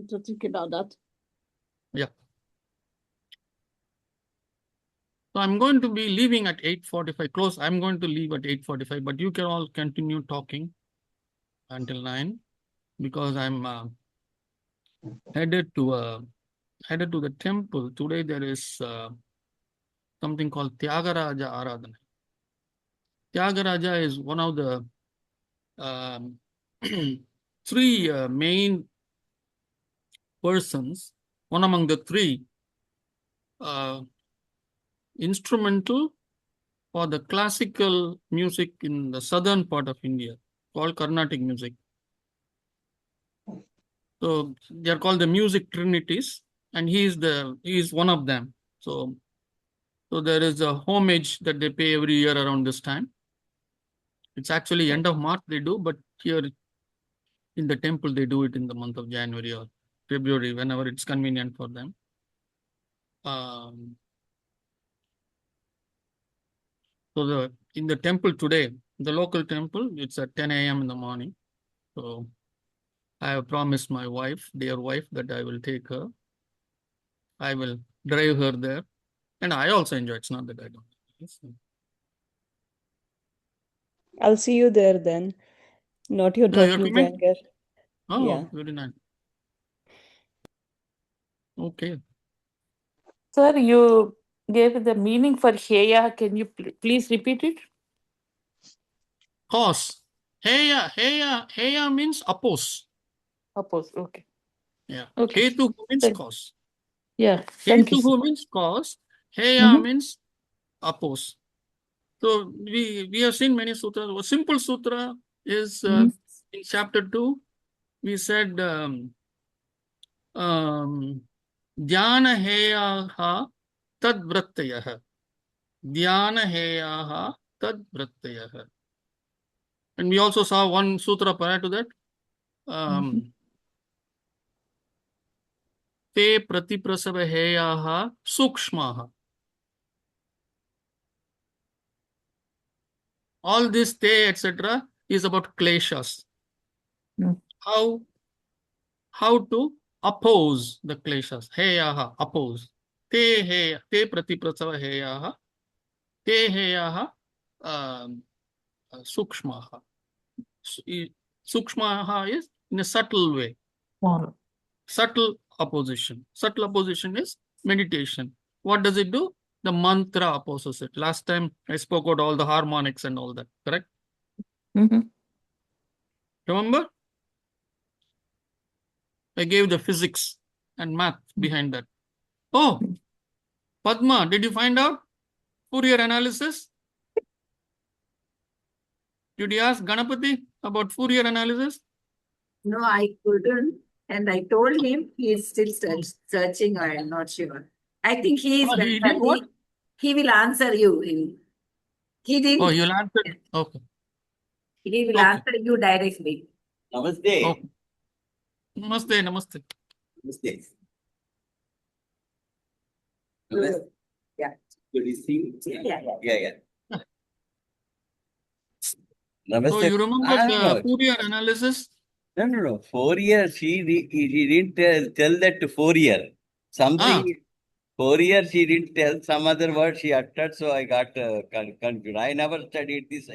To think about that. Yeah. So I'm going to be leaving at 8:45. Close. I'm going to leave at 8:45, but you can all continue talking until 9 because I'm headed to the temple. Today there is something called Tyagaraja Aradhana. Tyagaraja is one of the three main persons, one among the three instrumental for the classical music in the southern part of India, called Carnatic music. So they are called the music trinities, and he is one of them. So there is a homage that they pay every year around this time. It's actually end of March they do, but here in the temple they do it in the month of January or February, whenever it's convenient for them. So in the temple today, the local temple, it's at 10 a.m. in the morning. So I have promised my wife, dear wife, that I will take her. I will drive her there. And I also enjoy it. It's not that I don't. I'll see you there then. Not your No, you're doppelganger. coming? Oh, Yeah. very nice. Okay. Sir, you gave the meaning for Heya. Can you please repeat it? Cause. Heya means oppose. Oppose. Okay. Yeah. Okay. Hetu means cause. Yeah. Thank you, sir. Hetu means cause. Heya means oppose. So we have seen many sutras. A simple sutra is in chapter 2. We said dhyana heyaha tad vratyaha. Dhyana heyaha tad vratyaha. And we also saw one sutra prior to that. Te pratiprasava heyaha sukshmaha. All this te, etc., is about kleshas. How to oppose the kleshas. Heyaha, oppose. Te heya, te pratiprasava heyaha. Te heyaha sukshmaha. Sukshmaha is in a subtle way. Subtle opposition. Subtle opposition is meditation. What does it do? The mantra opposes it. Last time I spoke about all the harmonics and all that, correct? Remember? I gave the physics and math behind that. Oh, Padma, did you find out Fourier analysis? Did you ask Ganapati about Fourier analysis? No, I couldn't. And I told him he is still searching. I am not sure. I think he is Oh, he did what? He will answer you. He didn't. Oh, you'll answer. Okay. He will Okay. answer you directly. Namaste. Okay. Namaste, namaste. Namaste. Yeah. Good evening. Yeah. Yeah. So Namaste. you remember the Fourier analysis? No. 4 years. He didn't tell that to 4 year. Something 4 years she didn't tell. Some other word she uttered. So I got confused. I never studied this.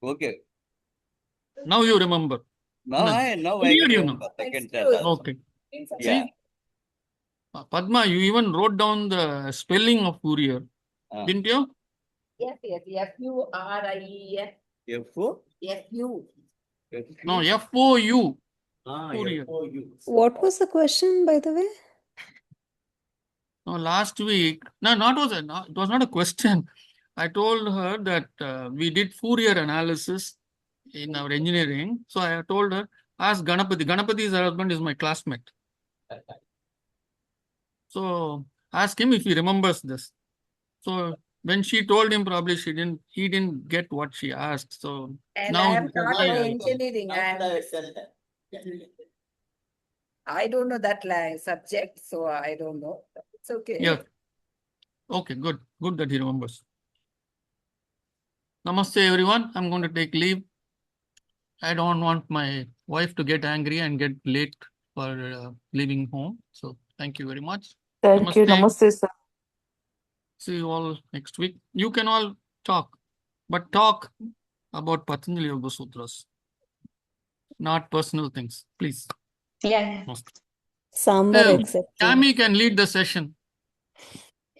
Okay. Now you remember. Now I Fourier, you know. second test. Okay. Yeah. See, Padma, you even wrote down the spelling of Fourier, didn't you? Yes. F-U-R-I-E-R. F-O? F-U. No, F-O-U. Fourier. What was the question, by the way? No, last week, it was not a question. I told her that we did Fourier analysis in our engineering. So I told her, ask Ganapati. Ganapati's husband is my classmate. So ask him if he remembers this. So when she told him, probably he didn't get what she asked. So And now I am not engineering. I don't know that subject, so I don't know. It's okay. Yeah. Okay, good. Good that he remembers. Namaste, everyone. I'm going to take leave. I don't want my wife to get angry and get late for leaving home. So thank you very much. Thank you. Namaste, sir. See you all next week. You can all talk, but talk about Patanjali Yoga Sutras, not personal things, please. Yeah. Sambar except. Tammy can lead the session.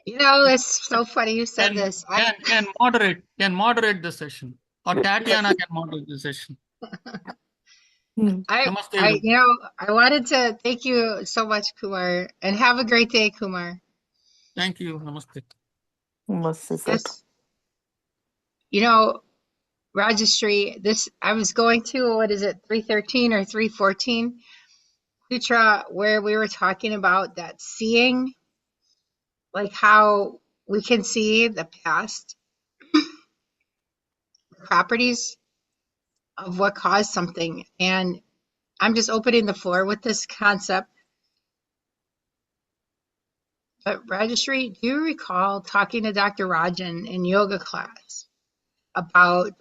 You know, it's so funny you said this. Can moderate the session, or Tatiana can moderate the session. I wanted to thank you so much, Kumar, and have a great day, Kumar. Thank you. Namaste. Namaste, sir. Yes. You know, Rajashri, I was going to, what is it, 313 or 314 Sutra, where we were talking about that seeing, like how we can see the past properties of what caused something. And I'm just opening the floor with this concept. But Rajashri, do you recall talking to Dr. Rajan in yoga class about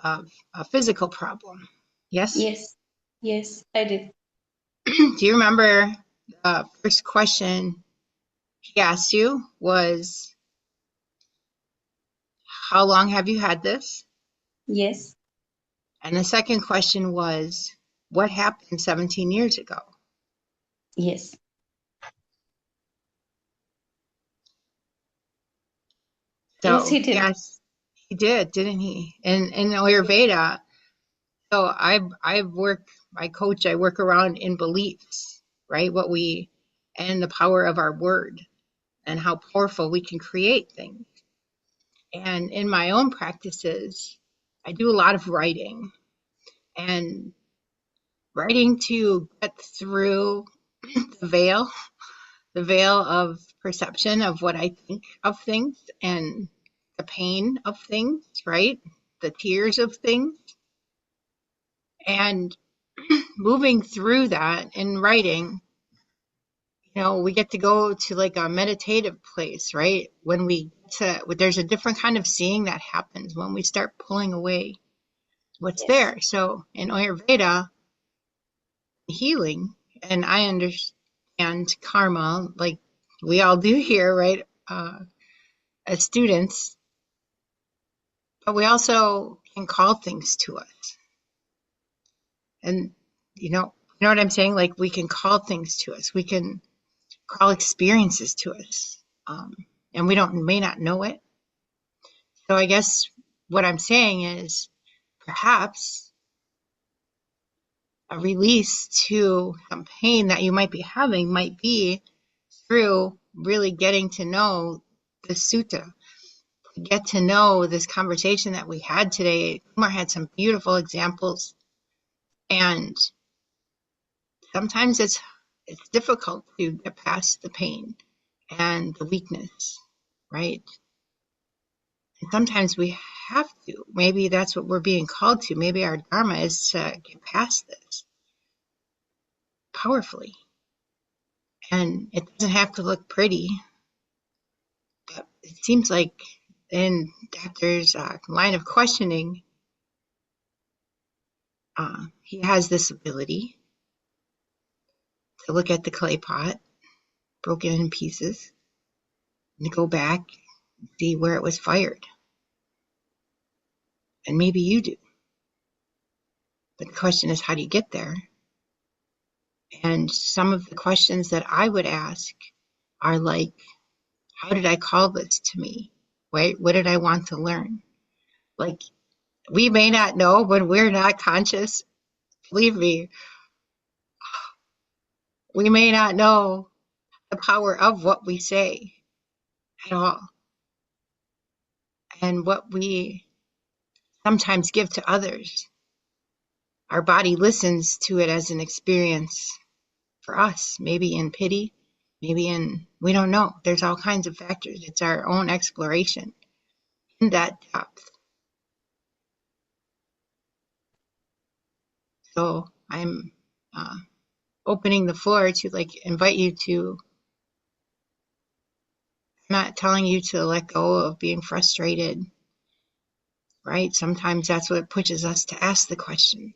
a physical problem? Yes? Yes, I did. Do you remember the first question he asked you was, how long have you had this? Yes. And the second question was, what happened 17 years ago? Yes. So, Yes, he did. Yes, he did, didn't he? And in Ayurveda, so I work around in beliefs, right? And the power of our word and how powerful we can create things. And in my own practices, I do a lot of writing and writing to get through the veil of perception of what I think of things and the pain of things, right? The tears of things. And moving through that in writing, we get to go to like a meditative place, right? There's a different kind of seeing that happens when we start pulling away what's there. So in Ayurveda, healing, and I understand karma like we all do here, right? As students, but we also can call things to us. And you know what I'm saying? Like we can call things to us. We can call experiences to us. And we may not know it. So I guess what I'm saying is perhaps a release to some pain that you might be having might be through really getting to know the sutta, get to know this conversation that we had today. Kumar had some beautiful examples, and sometimes it's difficult to get past the pain and the weakness, right? And sometimes we have to. Maybe that's what we're being called to. Maybe our dharma is to get past this powerfully. And it doesn't have to look pretty. But it seems like in Doctor's line of questioning, he has this ability to look at the clay pot, broken in pieces, and to go back and see where it was fired. And maybe you do. But the question is, how do you get there? And some of the questions that I would ask are like, how did I call this to me? Right? What did I want to learn? Like, we may not know when we're not conscious. Believe me, we may not know the power of what we say at all. And what we sometimes give to others, our body listens to it as an experience for us, maybe in pity, maybe we don't know. There's all kinds of factors. It's our own exploration in that depth. So I'm opening the floor to invite you to, I'm not telling you to let go of being frustrated, right? Sometimes that's what pushes us to ask the questions.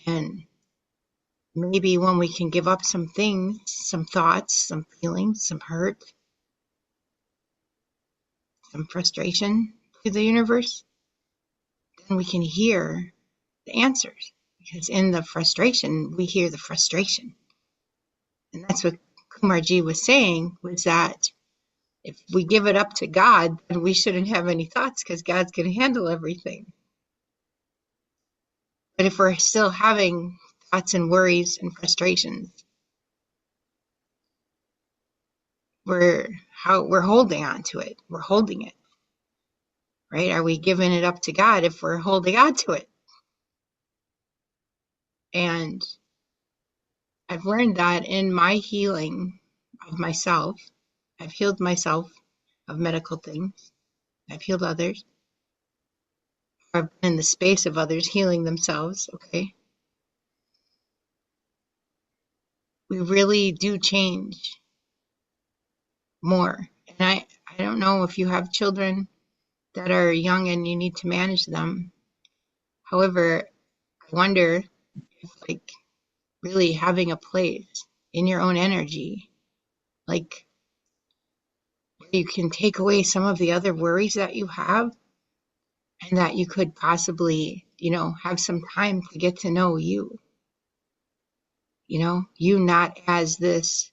And maybe when we can give up some things, some thoughts, some feelings, some hurt, some frustration to the universe, then we can hear the answers. Because in the frustration, we hear the frustration. And that's what Kumarji was saying, was that if we give it up to God, then we shouldn't have any thoughts because God's going to handle everything. But if we're still having thoughts and worries and frustrations, we're holding on to it. We're holding it. Right? Are we giving it up to God if we're holding on to it? And I've learned that in my healing of myself, I've healed myself of medical things. I've healed others. I've been in the space of others healing themselves, okay? We really do change more. And I don't know if you have children that are young and you need to manage them. However, I wonder if really having a place in your own energy, where you can take away some of the other worries that you have, and that you could possibly, have some time to get to know you. You not as this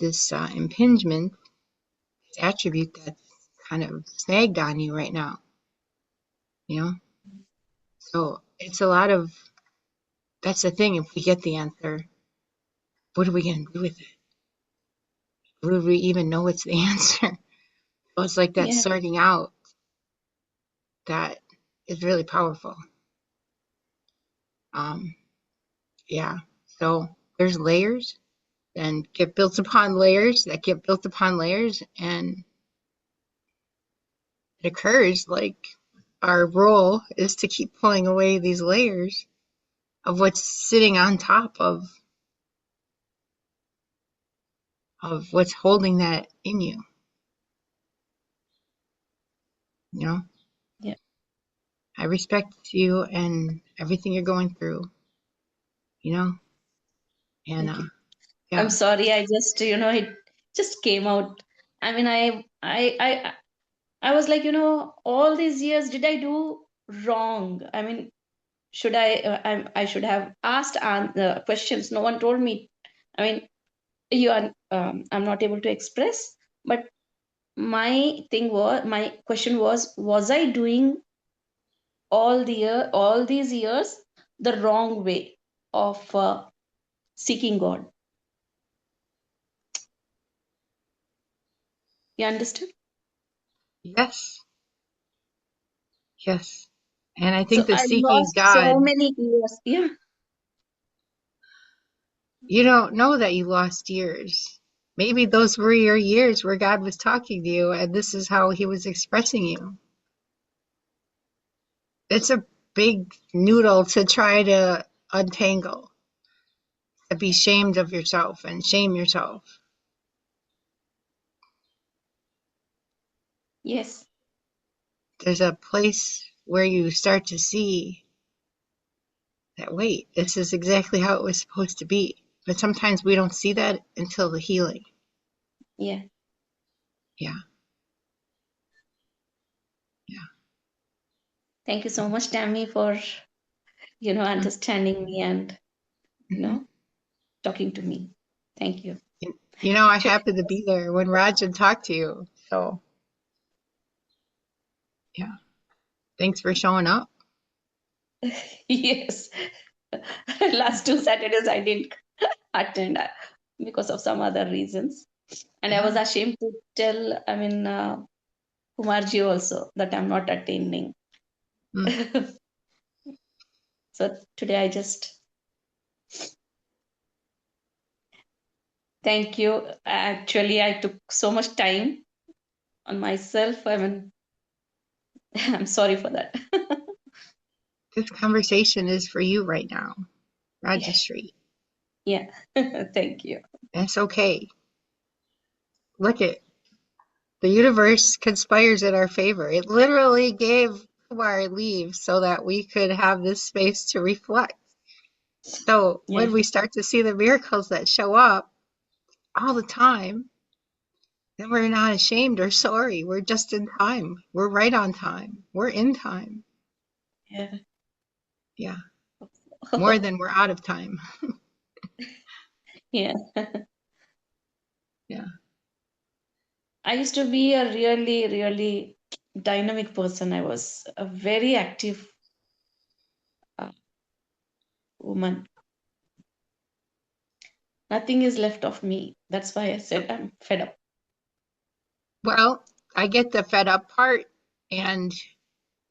impingement, this attribute that's kind of snagged on you right now. So it's a lot of, that's the thing, if we get the answer, what are we going to do with it? Would we even know what's the answer? So it's like that sorting out that is really powerful. So there's layers and get built upon layers that get built upon layers, and it occurs our role is to keep pulling away these layers of what's sitting on top of what's holding that in you. Yeah. I respect you and everything you're going through. And Thank you. yeah. I'm sorry. I just, it just came out. I mean, I was like, all these years, did I do wrong? I mean, should I should have asked questions. No one told me. I mean, I'm not able to express, but my question was I doing all these years the wrong way of seeking God? You understood? Yes. Yes. And I So think the I seeking lost so God, many years. Yeah. you don't know that you lost years. Maybe those were your years where God was talking to you, and this is how he was expressing you. It's a big noodle to try to untangle, to be shamed of yourself and shame yourself. Yes. There's a place where you start to see that, wait, this is exactly how it was supposed to be. But sometimes we don't see that until the healing. Yeah. Yeah. Yeah. Thank you so much, Tammy, for understanding me and talking to me. Thank you. I happened to be there when Rajan talked to you. So, yeah. Thanks for showing up. Yes. Last 2 Saturdays I didn't attend because of some other reasons. And I was ashamed to tell, Kumarji also that I'm not attending. So today I just thank you. Actually, I took so much time on myself. I'm sorry for that. This conversation is for you right now, Rajashri. Yeah. Thank you. That's okay. Look it. The universe conspires in our favor. It literally gave Kumar leave so that we could have this space to reflect. So when we start to see the miracles that show up all the time, then we're not ashamed or sorry. We're just in time. We're right on time. We're in time. Yeah. Yeah. More than we're out of time. Yeah. Yeah. I used to be a really, really dynamic person. I was a very active woman. Nothing is left of me. That's why I said I'm fed up. Well, I get the fed up part, and